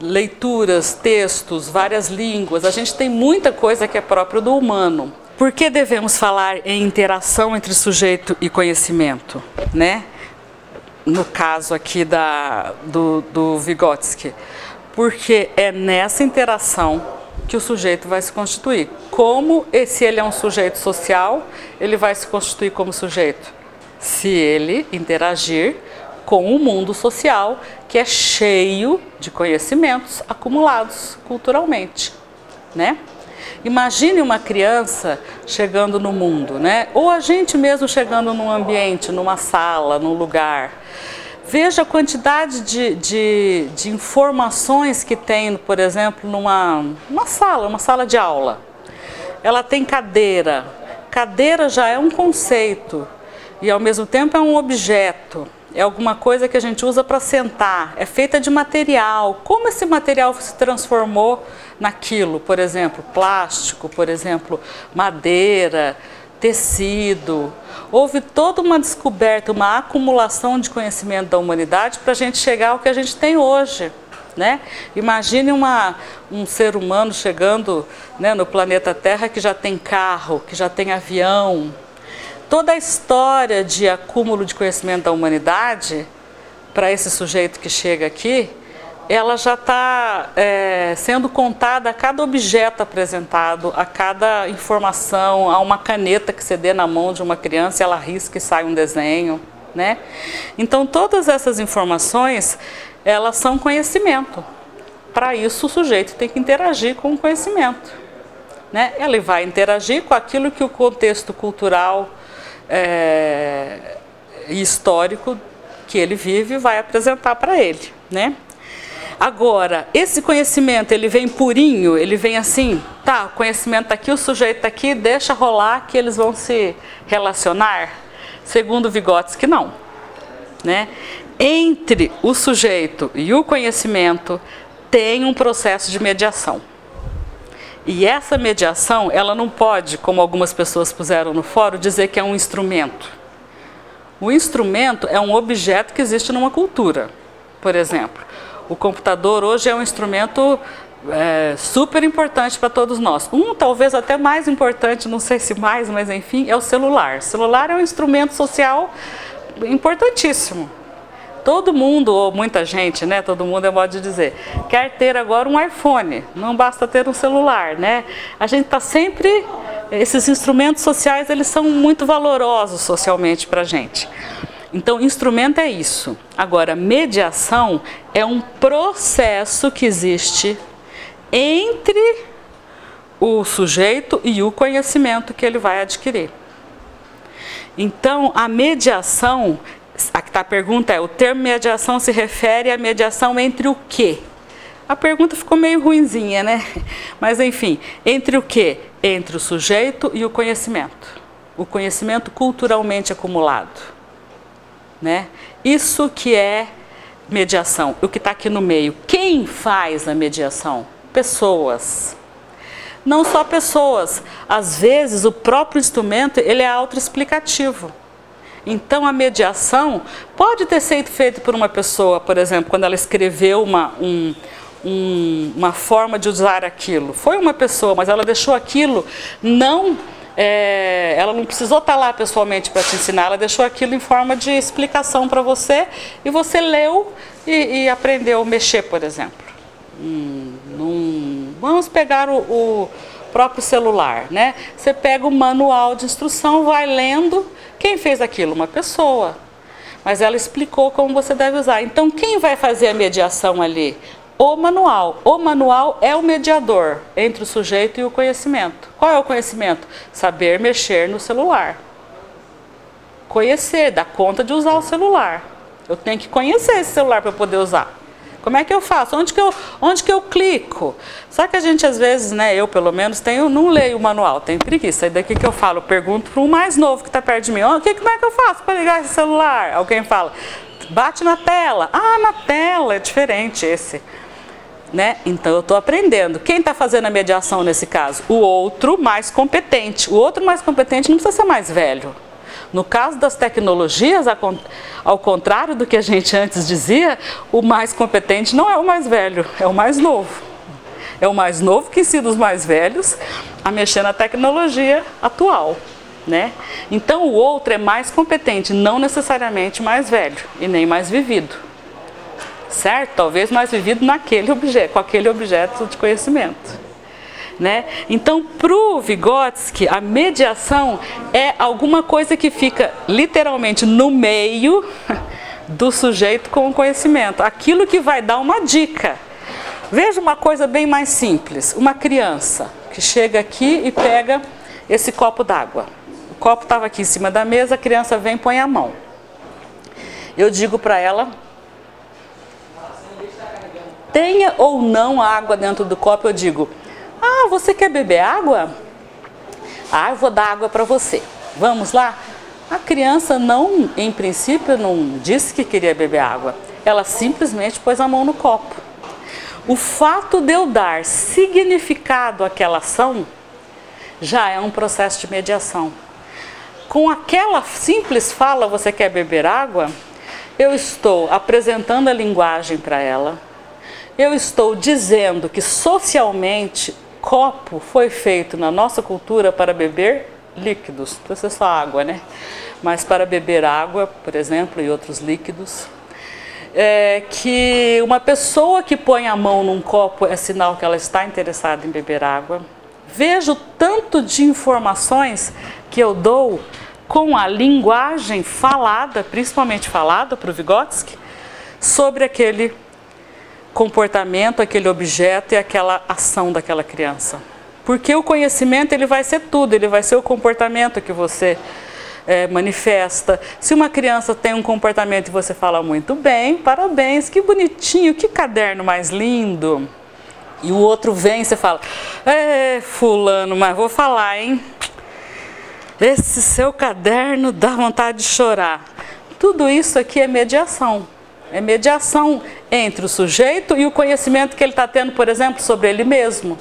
leituras, textos, várias línguas, a gente tem muita coisa que é próprio do humano. Por que devemos falar em interação entre sujeito e conhecimento, né? No caso aqui do Vygotsky. Porque é nessa interação que o sujeito vai se constituir. Se ele é um sujeito social, ele vai se constituir como sujeito? Se ele interagir com o mundo social, que é cheio de conhecimentos acumulados culturalmente, né? Imagine uma criança chegando no mundo, né? Ou a gente mesmo chegando num ambiente, numa sala, num lugar. Veja a quantidade de informações que tem, por exemplo, numa sala de aula. Ela tem cadeira. Cadeira já é um conceito e ao mesmo tempo é um objeto. É alguma coisa que a gente usa para sentar, é feita de material. Como esse material se transformou naquilo? Por exemplo, plástico, por exemplo, madeira, tecido. Houve toda uma descoberta, uma acumulação de conhecimento da humanidade para a gente chegar ao que a gente tem hoje, né? Imagine um ser humano chegando, né, no planeta Terra que já tem carro, que já tem avião. Toda a história de acúmulo de conhecimento da humanidade, para esse sujeito que chega aqui, ela já está sendo contada a cada objeto apresentado, a cada informação, a uma caneta que você dê na mão de uma criança, ela risca e sai um desenho, né? Então, todas essas informações, elas são conhecimento. Para isso, o sujeito tem que interagir com o conhecimento, né? Ele vai interagir com aquilo que o contexto cultural histórico que ele vive vai apresentar para ele, né? Agora, esse conhecimento, ele vem purinho, ele vem assim, tá, o conhecimento está aqui, o sujeito está aqui, deixa rolar que eles vão se relacionar? Segundo Vygotsky, não, né? Entre o sujeito e o conhecimento tem um processo de mediação. E essa mediação, ela não pode, como algumas pessoas puseram no fórum, dizer que é um instrumento. O instrumento é um objeto que existe numa cultura. Por exemplo, o computador hoje é um instrumento super importante para todos nós. Talvez até mais importante, não sei se mais, mas enfim, é o celular. O celular é um instrumento social importantíssimo. Todo mundo, ou muita gente, né? Todo mundo é modo de dizer, quer ter agora um iPhone, não basta ter um celular, né? A gente está sempre, esses instrumentos sociais, eles são muito valorosos socialmente para a gente. Então, instrumento é isso. Agora, mediação é um processo que existe entre o sujeito e o conhecimento que ele vai adquirir. Então, a mediação, a pergunta é, o termo mediação se refere à mediação entre o quê? A pergunta ficou meio ruinzinha, né? Mas enfim, entre o quê? Entre o sujeito e o conhecimento culturalmente acumulado, né? Isso que é mediação, o que está aqui no meio. Quem faz a mediação? Pessoas. Não só pessoas, às vezes o próprio instrumento ele é autoexplicativo. Então a mediação pode ter sido feita por uma pessoa, por exemplo, quando ela escreveu uma forma de usar aquilo. Foi uma pessoa, mas ela deixou aquilo, ela não precisou estar lá pessoalmente para te ensinar, ela deixou aquilo em forma de explicação para você e você leu e aprendeu a mexer, por exemplo. Vamos pegar o próprio celular, né? Você pega o manual de instrução, vai lendo Quem fez aquilo? Uma pessoa. Mas ela explicou como você deve usar. Então, quem vai fazer a mediação ali? O manual. O manual é o mediador entre o sujeito e o conhecimento. Qual é o conhecimento? Saber mexer no celular. Conhecer, dar conta de usar o celular. Eu tenho que conhecer esse celular para poder usar. Como é que eu faço? Onde que eu clico? Só que a gente às vezes, né, eu pelo menos, não leio o manual, tenho preguiça. Aí daqui que eu falo, pergunto para um mais novo que está perto de mim, como é que eu faço para ligar esse celular? Alguém fala, bate na tela. Ah, na tela, é diferente esse. Né? Então eu estou aprendendo. Quem está fazendo a mediação nesse caso? O outro mais competente. O outro mais competente não precisa ser mais velho. No caso das tecnologias, ao contrário do que a gente antes dizia, o mais competente não é o mais velho, é o mais novo. É o mais novo que ensina os mais velhos a mexer na tecnologia atual. Né? Então o outro é mais competente, não necessariamente mais velho e nem mais vivido. Certo? Talvez mais vivido naquele objeto, com aquele objeto de conhecimento. Né? Então, para o Vygotsky, a mediação é alguma coisa que fica literalmente no meio do sujeito com o conhecimento. Aquilo que vai dar uma dica. Veja uma coisa bem mais simples. Uma criança que chega aqui e pega esse copo d'água. O copo estava aqui em cima da mesa, a criança vem e põe a mão. Eu digo para ela, tenha ou não água dentro do copo, eu digo, ah, você quer beber água? Ah, eu vou dar água para você. Vamos lá? A criança não, em princípio, não disse que queria beber água. Ela simplesmente pôs a mão no copo. O fato de eu dar significado àquela ação já é um processo de mediação. Com aquela simples fala, você quer beber água? Eu estou apresentando a linguagem para ela. Eu estou dizendo que socialmente copo foi feito na nossa cultura para beber líquidos, não precisa ser só água, né? Mas para beber água, por exemplo, e outros líquidos. Que uma pessoa que põe a mão num copo é sinal que ela está interessada em beber água. Veja o tanto de informações que eu dou com a linguagem falada, principalmente falada para o Vygotsky, sobre aquele comportamento, aquele objeto e aquela ação daquela criança. Porque o conhecimento ele vai ser tudo, ele vai ser o comportamento que você manifesta. Se uma criança tem um comportamento e você fala muito bem, parabéns, que bonitinho, que caderno mais lindo. E o outro vem e você fala, fulano, mas vou falar, hein? Esse seu caderno dá vontade de chorar. Tudo isso aqui é mediação. É mediação entre o sujeito e o conhecimento que ele está tendo, por exemplo, sobre ele mesmo.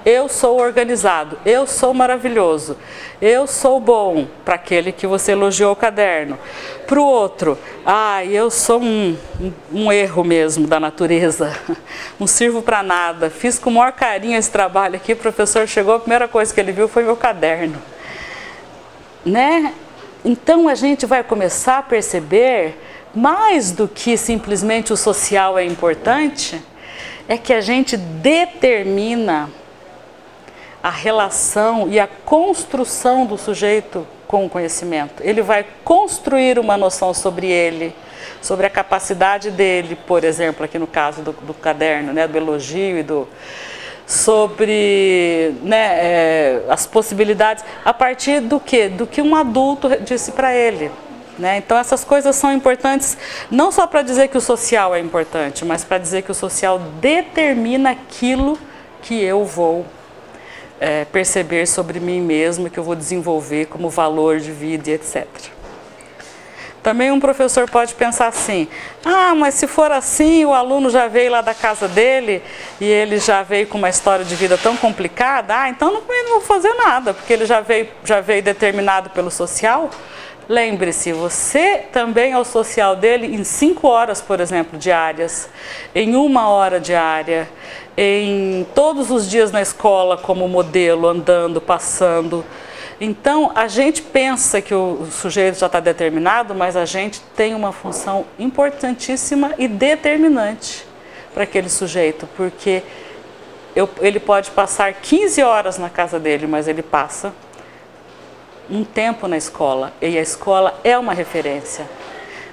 Eu sou organizado, eu sou maravilhoso, eu sou bom, para aquele que você elogiou o caderno. Para o outro, eu sou um erro mesmo da natureza, não sirvo para nada, fiz com o maior carinho esse trabalho aqui, o professor chegou, a primeira coisa que ele viu foi meu caderno. Né? Então a gente vai começar a perceber, mais do que simplesmente o social é importante, é que a gente determina a relação e a construção do sujeito com o conhecimento. Ele vai construir uma noção sobre ele, sobre a capacidade dele, por exemplo, aqui no caso do caderno, né, do elogio e sobre as possibilidades, a partir do quê? Do que um adulto disse para ele. Né? Então essas coisas são importantes não só para dizer que o social é importante, mas para dizer que o social determina aquilo que eu vou perceber sobre mim mesmo, que eu vou desenvolver como valor de vida e etc. Também um professor pode pensar assim, mas se for assim, o aluno já veio lá da casa dele e ele já veio com uma história de vida tão complicada, então não vou fazer nada, porque ele já veio determinado pelo social. Lembre-se, você também é o social dele em 5 horas, por exemplo, diárias, em 1 hora diária, em todos os dias na escola como modelo, andando, passando. Então, a gente pensa que o sujeito já está determinado, mas a gente tem uma função importantíssima e determinante para aquele sujeito, porque ele pode passar 15 horas na casa dele, mas ele passa um tempo na escola, e a escola é uma referência.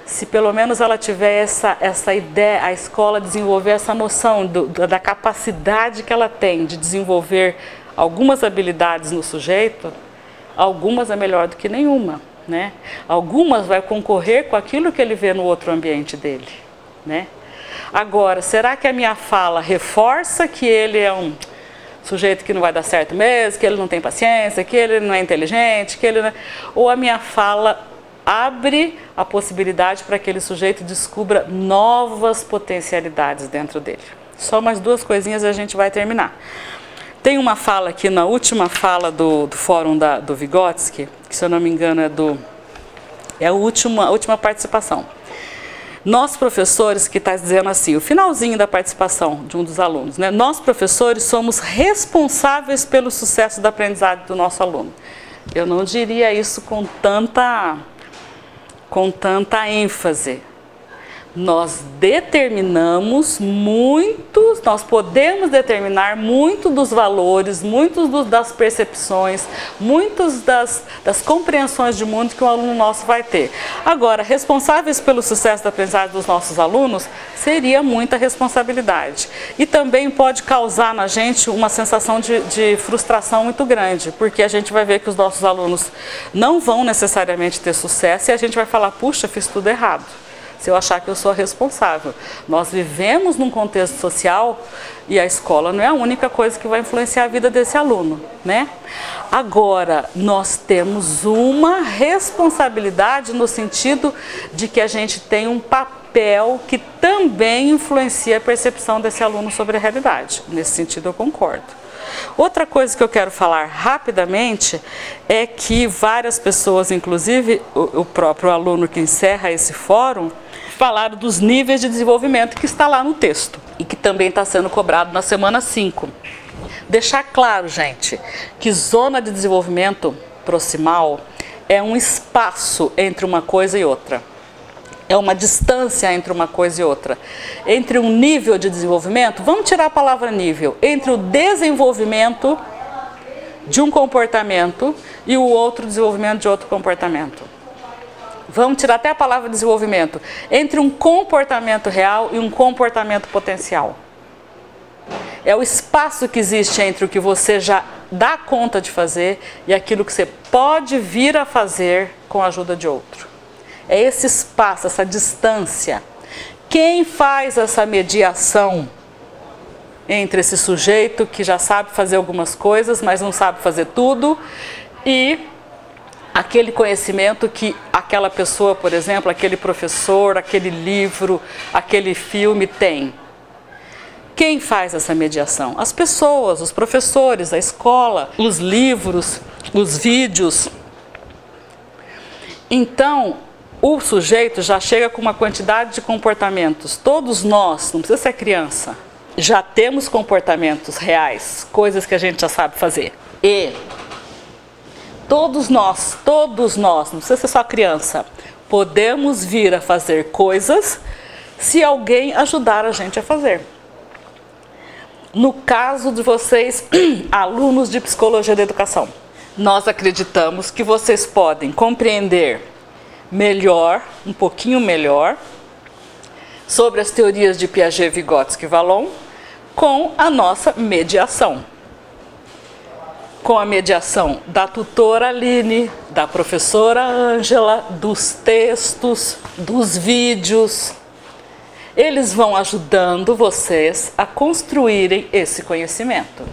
Se pelo menos ela tiver essa ideia, a escola desenvolver essa noção da capacidade que ela tem de desenvolver algumas habilidades no sujeito, algumas é melhor do que nenhuma, né? Algumas vai concorrer com aquilo que ele vê no outro ambiente dele, né? Agora, será que a minha fala reforça que ele é um sujeito que não vai dar certo mesmo, que ele não tem paciência, que ele não é inteligente, que ele não... Ou a minha fala abre a possibilidade para que aquele sujeito descubra novas potencialidades dentro dele? Só mais duas coisinhas e a gente vai terminar. Tem uma fala aqui na última fala do fórum do Vygotsky, que se eu não me engano é a última participação. Nós professores, que está dizendo assim, o finalzinho da participação de um dos alunos, né? Nós professores somos responsáveis pelo sucesso da aprendizagem do nosso aluno. Eu não diria isso com tanta ênfase. Nós nós podemos determinar muito dos valores, muitos das percepções, muitas das compreensões de mundo que o aluno nosso vai ter. Agora, responsáveis pelo sucesso da aprendizagem dos nossos alunos seria muita responsabilidade. E também pode causar na gente uma sensação de frustração muito grande, porque a gente vai ver que os nossos alunos não vão necessariamente ter sucesso e a gente vai falar, puxa, fiz tudo errado. Se eu achar que eu sou responsável. Nós vivemos num contexto social e a escola não é a única coisa que vai influenciar a vida desse aluno, né? Agora, nós temos uma responsabilidade no sentido de que a gente tem um papel que também influencia a percepção desse aluno sobre a realidade. Nesse sentido, eu concordo. Outra coisa que eu quero falar rapidamente é que várias pessoas, inclusive o próprio aluno que encerra esse fórum, falaram dos níveis de desenvolvimento que está lá no texto e que também está sendo cobrado na semana 5. Deixar claro, gente, que zona de desenvolvimento proximal é um espaço entre uma coisa e outra. É uma distância entre uma coisa e outra. Entre um nível de desenvolvimento, vamos tirar a palavra nível, entre o desenvolvimento de um comportamento e o outro desenvolvimento de outro comportamento. Vamos tirar até a palavra desenvolvimento, entre um comportamento real e um comportamento potencial. É o espaço que existe entre o que você já dá conta de fazer e aquilo que você pode vir a fazer com a ajuda de outro. É esse espaço, essa distância. Quem faz essa mediação entre esse sujeito que já sabe fazer algumas coisas, mas não sabe fazer tudo, e aquele conhecimento que aquela pessoa, por exemplo, aquele professor, aquele livro, aquele filme tem? Quem faz essa mediação? As pessoas, os professores, a escola, os livros, os vídeos. Então, o sujeito já chega com uma quantidade de comportamentos. Todos nós, não precisa ser criança, já temos comportamentos reais, coisas que a gente já sabe fazer. E todos nós, não precisa ser só criança, podemos vir a fazer coisas se alguém ajudar a gente a fazer. No caso de vocês, alunos de psicologia da educação, nós acreditamos que vocês podem compreender melhor, um pouquinho melhor, sobre as teorias de Piaget, Vygotsky e Vallon, com a nossa mediação. Com a mediação da tutora Aline, da professora Ângela, dos textos, dos vídeos. Eles vão ajudando vocês a construírem esse conhecimento,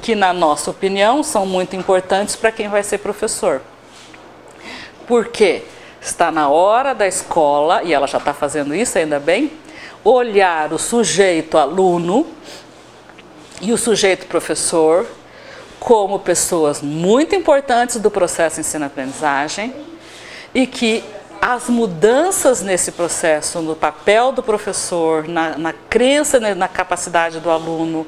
que na nossa opinião são muito importantes para quem vai ser professor. Por quê? Está na hora da escola, e ela já está fazendo isso, ainda bem, olhar o sujeito aluno e o sujeito professor como pessoas muito importantes do processo ensino-aprendizagem e que as mudanças nesse processo, no papel do professor, na crença na capacidade do aluno,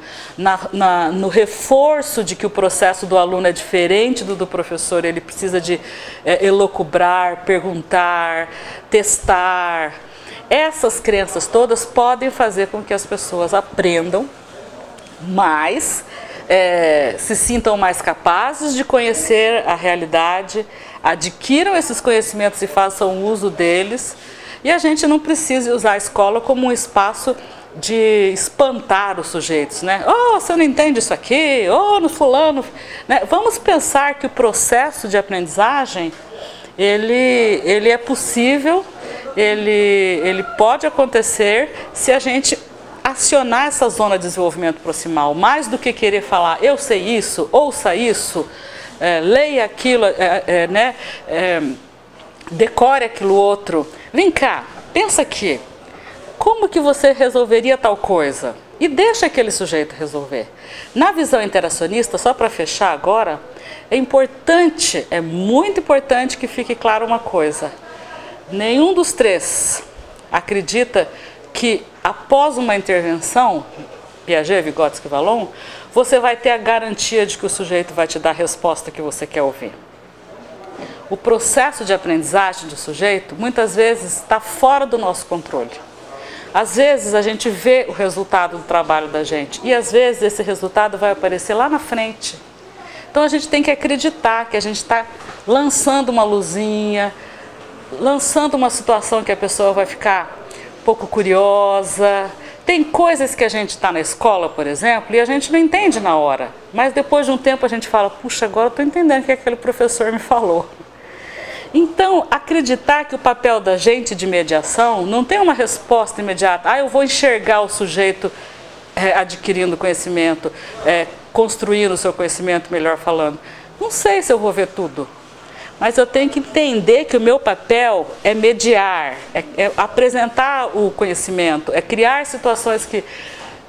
no reforço de que o processo do aluno é diferente do professor, ele precisa de elocubrar, perguntar, testar. Essas crenças todas podem fazer com que as pessoas aprendam mais, se sintam mais capazes de conhecer a realidade, adquiram esses conhecimentos e façam uso deles, e a gente não precisa usar a escola como um espaço de espantar os sujeitos, né? Oh, você não entende isso aqui, oh, no fulano, né? Vamos pensar que o processo de aprendizagem, ele é possível, ele pode acontecer se a gente acionar essa zona de desenvolvimento proximal, mais do que querer falar, eu sei isso, ouça isso, leia aquilo, né? Decore aquilo outro. Vem cá, pensa aqui. Como que você resolveria tal coisa? E deixa aquele sujeito resolver. Na visão interacionista, só para fechar agora, é importante, é muito importante que fique claro uma coisa. Nenhum dos três acredita que após uma intervenção, Piaget, Vygotsky e Vallon, você vai ter a garantia de que o sujeito vai te dar a resposta que você quer ouvir. O processo de aprendizagem do sujeito, muitas vezes, está fora do nosso controle. Às vezes a gente vê o resultado do trabalho da gente e às vezes esse resultado vai aparecer lá na frente. Então a gente tem que acreditar que a gente está lançando uma luzinha, lançando uma situação que a pessoa vai ficar um pouco curiosa. Tem coisas que a gente está na escola, por exemplo, e a gente não entende na hora. Mas depois de um tempo a gente fala, puxa, agora eu estou entendendo o que aquele professor me falou. Então, acreditar que o papel da gente de mediação não tem uma resposta imediata. Ah, eu vou enxergar o sujeito adquirindo conhecimento, construindo o seu conhecimento, melhor falando. Não sei se eu vou ver tudo, mas eu tenho que entender que o meu papel é mediar, é apresentar o conhecimento, é criar situações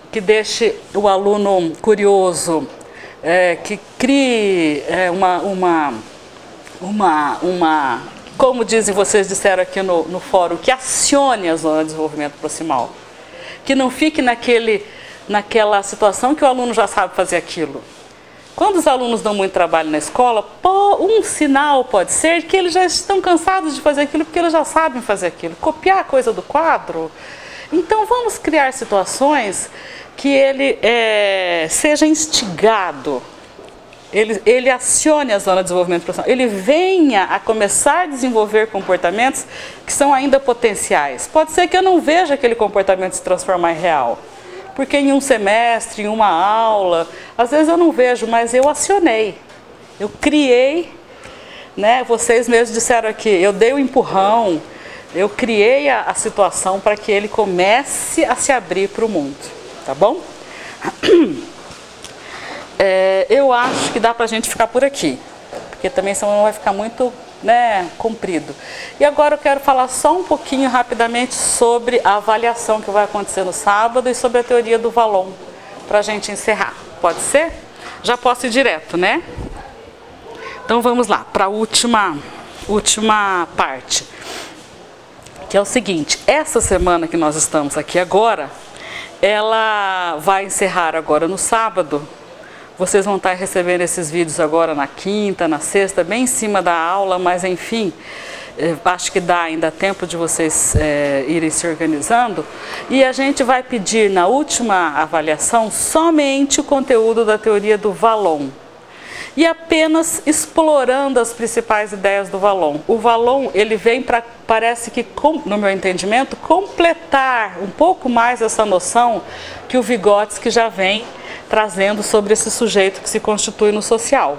que deixe o aluno curioso, que crie como dizem, vocês disseram aqui no fórum, que acione a zona de desenvolvimento proximal. Que não fique naquela situação que o aluno já sabe fazer aquilo. Quando os alunos dão muito trabalho na escola, um sinal pode ser que eles já estão cansados de fazer aquilo porque eles já sabem fazer aquilo. Copiar a coisa do quadro. Então vamos criar situações que ele seja instigado. Ele acione a zona de desenvolvimento profissional, ele venha a começar a desenvolver comportamentos que são ainda potenciais. Pode ser que eu não veja aquele comportamento se transformar em real, porque em um semestre, em uma aula, às vezes eu não vejo, mas eu acionei, eu criei, né? Vocês mesmos disseram aqui, eu dei um empurrão, eu criei a situação para que ele comece a se abrir para o mundo, tá bom? Eu acho que dá para a gente ficar por aqui, porque também senão vai ficar muito, né, comprido. E agora eu quero falar só um pouquinho rapidamente sobre a avaliação que vai acontecer no sábado e sobre a teoria do Vallon, para a gente encerrar. Pode ser? Já posso ir direto, né? Então vamos lá, para a última parte, que é o seguinte: essa semana que nós estamos aqui agora, ela vai encerrar agora no sábado. Vocês vão estar recebendo esses vídeos agora na quinta, na sexta, bem em cima da aula, mas enfim, acho que dá ainda tempo de vocês irem se organizando. E a gente vai pedir na última avaliação somente o conteúdo da teoria do Vallon. E apenas explorando as principais ideias do Vallon. O Vallon, ele vem para, parece que, no meu entendimento, completar um pouco mais essa noção que o Vygotsky já vem trazendo sobre esse sujeito que se constitui no social,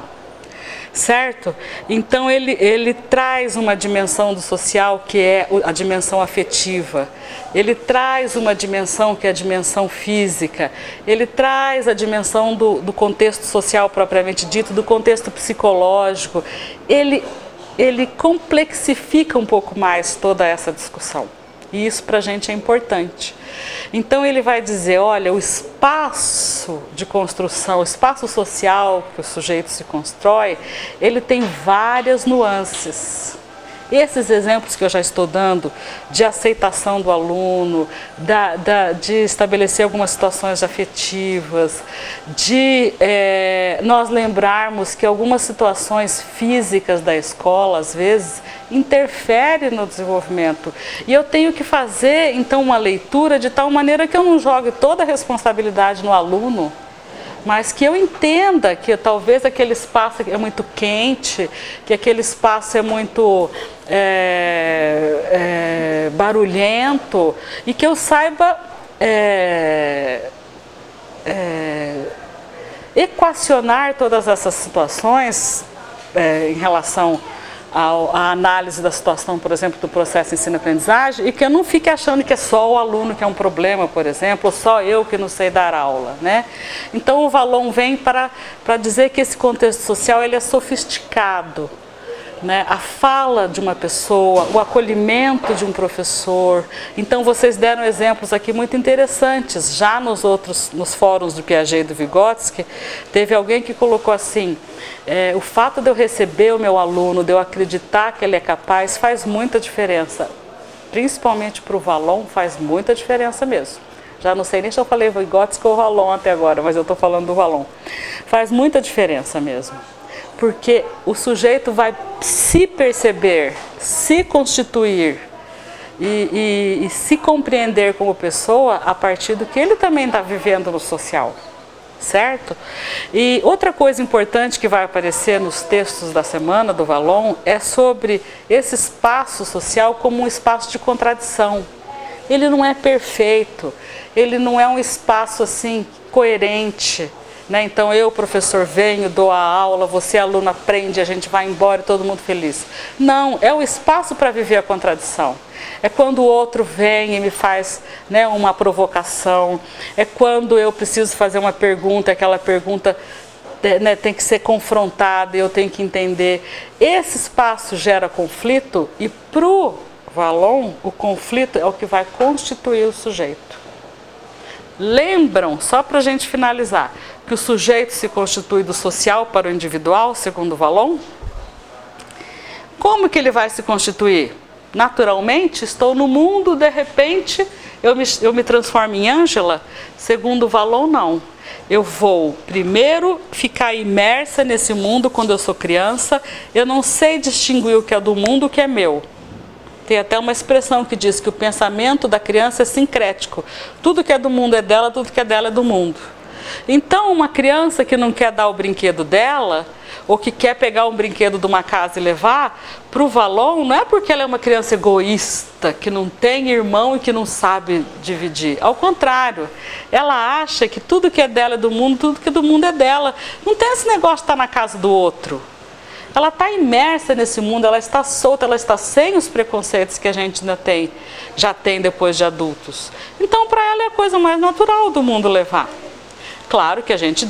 certo? Então ele traz uma dimensão do social que é a dimensão afetiva, ele traz uma dimensão que é a dimensão física, ele traz a dimensão do contexto social propriamente dito, do contexto psicológico, ele complexifica um pouco mais toda essa discussão. E isso para a gente é importante. Então ele vai dizer, olha, o espaço de construção, o espaço social que o sujeito se constrói, ele tem várias nuances. Esses exemplos que eu já estou dando, de aceitação do aluno, de estabelecer algumas situações afetivas, de nós lembrarmos que algumas situações físicas da escola, às vezes, interferem no desenvolvimento. E eu tenho que fazer, então, uma leitura de tal maneira que eu não jogue toda a responsabilidade no aluno, mas que eu entenda que talvez aquele espaço é muito quente, que aquele espaço é muito barulhento, e que eu saiba equacionar todas essas situações em relação à análise da situação, por exemplo, do processo ensino-aprendizagem, e que eu não fique achando que é só o aluno que é um problema, por exemplo, ou só eu que não sei dar aula, né? Então o Vallon vem para dizer que esse contexto social ele é sofisticado, né? A fala de uma pessoa, o acolhimento de um professor. Então vocês deram exemplos aqui muito interessantes. Já nos fóruns do Piaget e do Vygotsky, teve alguém que colocou assim: o fato de eu receber o meu aluno, de eu acreditar que ele é capaz, faz muita diferença. Principalmente para o Vallon, faz muita diferença mesmo. Já não sei nem se eu falei Vygotsky ou Vallon até agora, mas eu estou falando do Vallon. Faz muita diferença mesmo. Porque o sujeito vai se perceber, se constituir e se compreender como pessoa a partir do que ele também está vivendo no social, certo? E outra coisa importante que vai aparecer nos textos da semana do Vallon é sobre esse espaço social como um espaço de contradição. Ele não é perfeito, ele não é um espaço assim coerente. Então eu, professor, venho, dou a aula, você, aluno, aprende, a gente vai embora e todo mundo feliz. Não, é o espaço para viver a contradição. É quando o outro vem e me faz uma provocação. É quando eu preciso fazer uma pergunta, aquela pergunta tem que ser confrontada e eu tenho que entender. Esse espaço gera conflito e para o Vallon, o conflito é o que vai constituir o sujeito. Lembram, só para a gente finalizar, que o sujeito se constitui do social para o individual, segundo o Vallon? Como que ele vai se constituir? Naturalmente, estou no mundo, de repente, eu me transformo em Ângela? Segundo o Vallon, não. Eu vou primeiro ficar imersa nesse mundo quando eu sou criança, eu não sei distinguir o que é do mundo e o que é meu. Tem até uma expressão que diz que o pensamento da criança é sincrético. Tudo que é do mundo é dela, tudo que é dela é do mundo. Então, uma criança que não quer dar o brinquedo dela, ou que quer pegar um brinquedo de uma casa e levar, para o Vallon, não é porque ela é uma criança egoísta, que não tem irmão e que não sabe dividir. Ao contrário, ela acha que tudo que é dela é do mundo, tudo que é do mundo é dela. Não tem esse negócio de estar na casa do outro. Ela está imersa nesse mundo, ela está solta, ela está sem os preconceitos que a gente já tem depois de adultos. Então, para ela é a coisa mais natural do mundo levar. Claro que a gente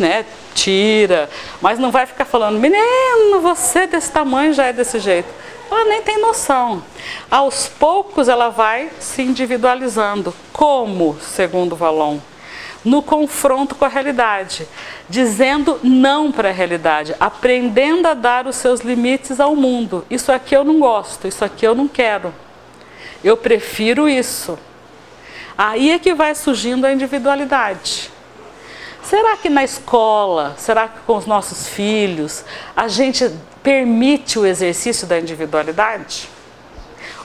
tira, mas não vai ficar falando, menino, você desse tamanho já é desse jeito. Ela nem tem noção. Aos poucos ela vai se individualizando. Como, segundo o Vallon? No confronto com a realidade, dizendo não para a realidade, aprendendo a dar os seus limites ao mundo. Isso aqui eu não gosto, isso aqui eu não quero. Eu prefiro isso. Aí é que vai surgindo a individualidade. Será que na escola, será que com os nossos filhos, a gente permite o exercício da individualidade?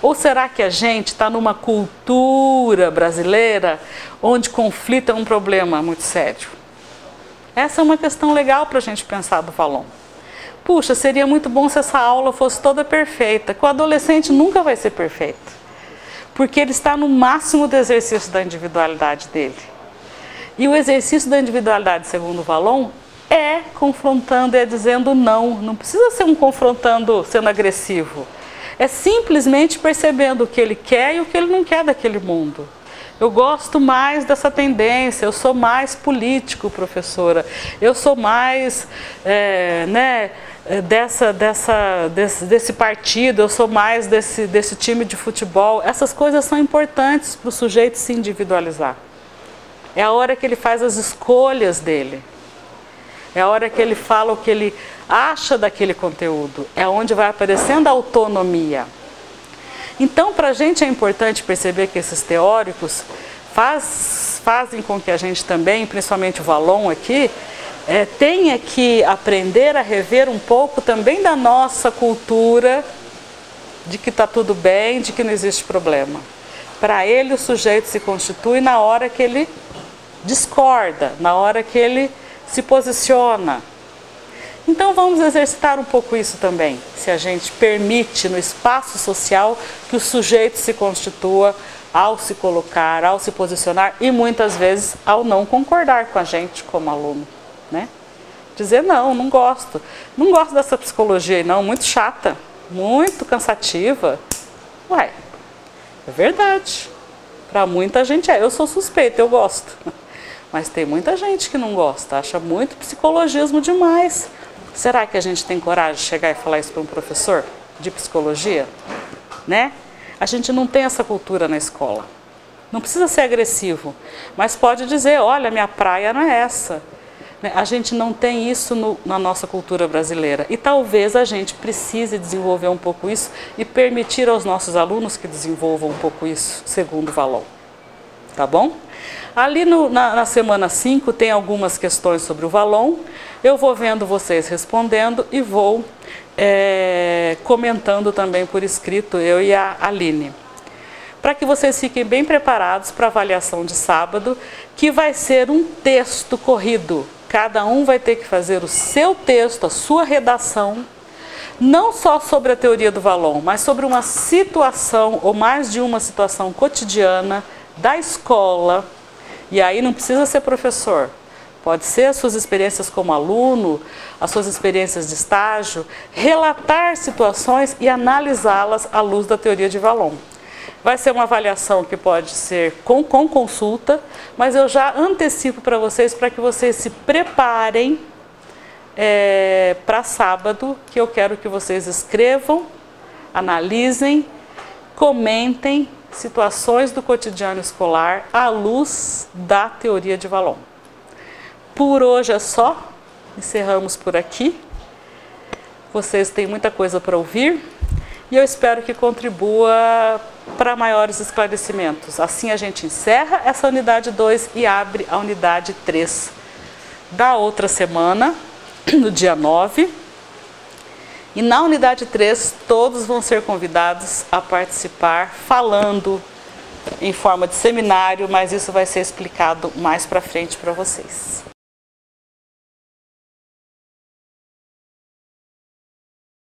Ou será que a gente está numa cultura brasileira onde conflito é um problema muito sério? Essa é uma questão legal para a gente pensar do Vallon. Puxa, seria muito bom se essa aula fosse toda perfeita, que o adolescente nunca vai ser perfeito, porque ele está no máximo do exercício da individualidade dele. E o exercício da individualidade, segundo o Vallon, é confrontando, é dizendo não. Não precisa ser um confrontando sendo agressivo. É simplesmente percebendo o que ele quer e o que ele não quer daquele mundo. Eu gosto mais dessa tendência, eu sou mais político, professora. Eu sou mais desse partido, eu sou mais desse time de futebol. Essas coisas são importantes para o sujeito se individualizar. É a hora que ele faz as escolhas dele. É a hora que ele fala o que ele acha daquele conteúdo. É onde vai aparecendo a autonomia. Então, para a gente é importante perceber que esses teóricos fazem com que a gente também, principalmente o Vallon aqui, tenha que aprender a rever um pouco também da nossa cultura de que está tudo bem, de que não existe problema. Para ele, o sujeito se constitui na hora que ele discorda, na hora que ele se posiciona. Então vamos exercitar um pouco isso também, se a gente permite no espaço social que o sujeito se constitua ao se colocar, ao se posicionar e muitas vezes ao não concordar com a gente como aluno, né? Dizer não gosto dessa psicologia aí não, muito chata, muito cansativa. Ué, é verdade, para muita gente eu sou suspeita, eu gosto, mas tem muita gente que não gosta, acha muito psicologismo demais. Será que a gente tem coragem de chegar e falar isso para um professor de psicologia? Né? A gente não tem essa cultura na escola. Não precisa ser agressivo, mas pode dizer, olha, minha praia não é essa. A gente não tem isso na nossa cultura brasileira. E talvez a gente precise desenvolver um pouco isso e permitir aos nossos alunos que desenvolvam um pouco isso, segundo o Vallon. Tá bom? Ali na semana 5 tem algumas questões sobre o Vallon. Eu vou vendo vocês respondendo e vou comentando também por escrito, eu e a Aline. Para que vocês fiquem bem preparados para a avaliação de sábado, que vai ser um texto corrido. Cada um vai ter que fazer o seu texto, a sua redação, não só sobre a teoria do Vallon, mas sobre uma situação ou mais de uma situação cotidiana da escola. E aí não precisa ser professor, pode ser as suas experiências como aluno, as suas experiências de estágio, relatar situações e analisá-las à luz da teoria de Vallon. Vai ser uma avaliação que pode ser com consulta, mas eu já antecipo para vocês para que vocês se preparem para sábado, que eu quero que vocês escrevam, analisem, comentem situações do cotidiano escolar à luz da teoria de Vallon. Por hoje é só, encerramos por aqui. Vocês têm muita coisa para ouvir e eu espero que contribua para maiores esclarecimentos. Assim a gente encerra essa unidade 2 e abre a unidade 3 da outra semana, no dia 9. E na unidade 3, todos vão ser convidados a participar, falando em forma de seminário, mas isso vai ser explicado mais para frente para vocês.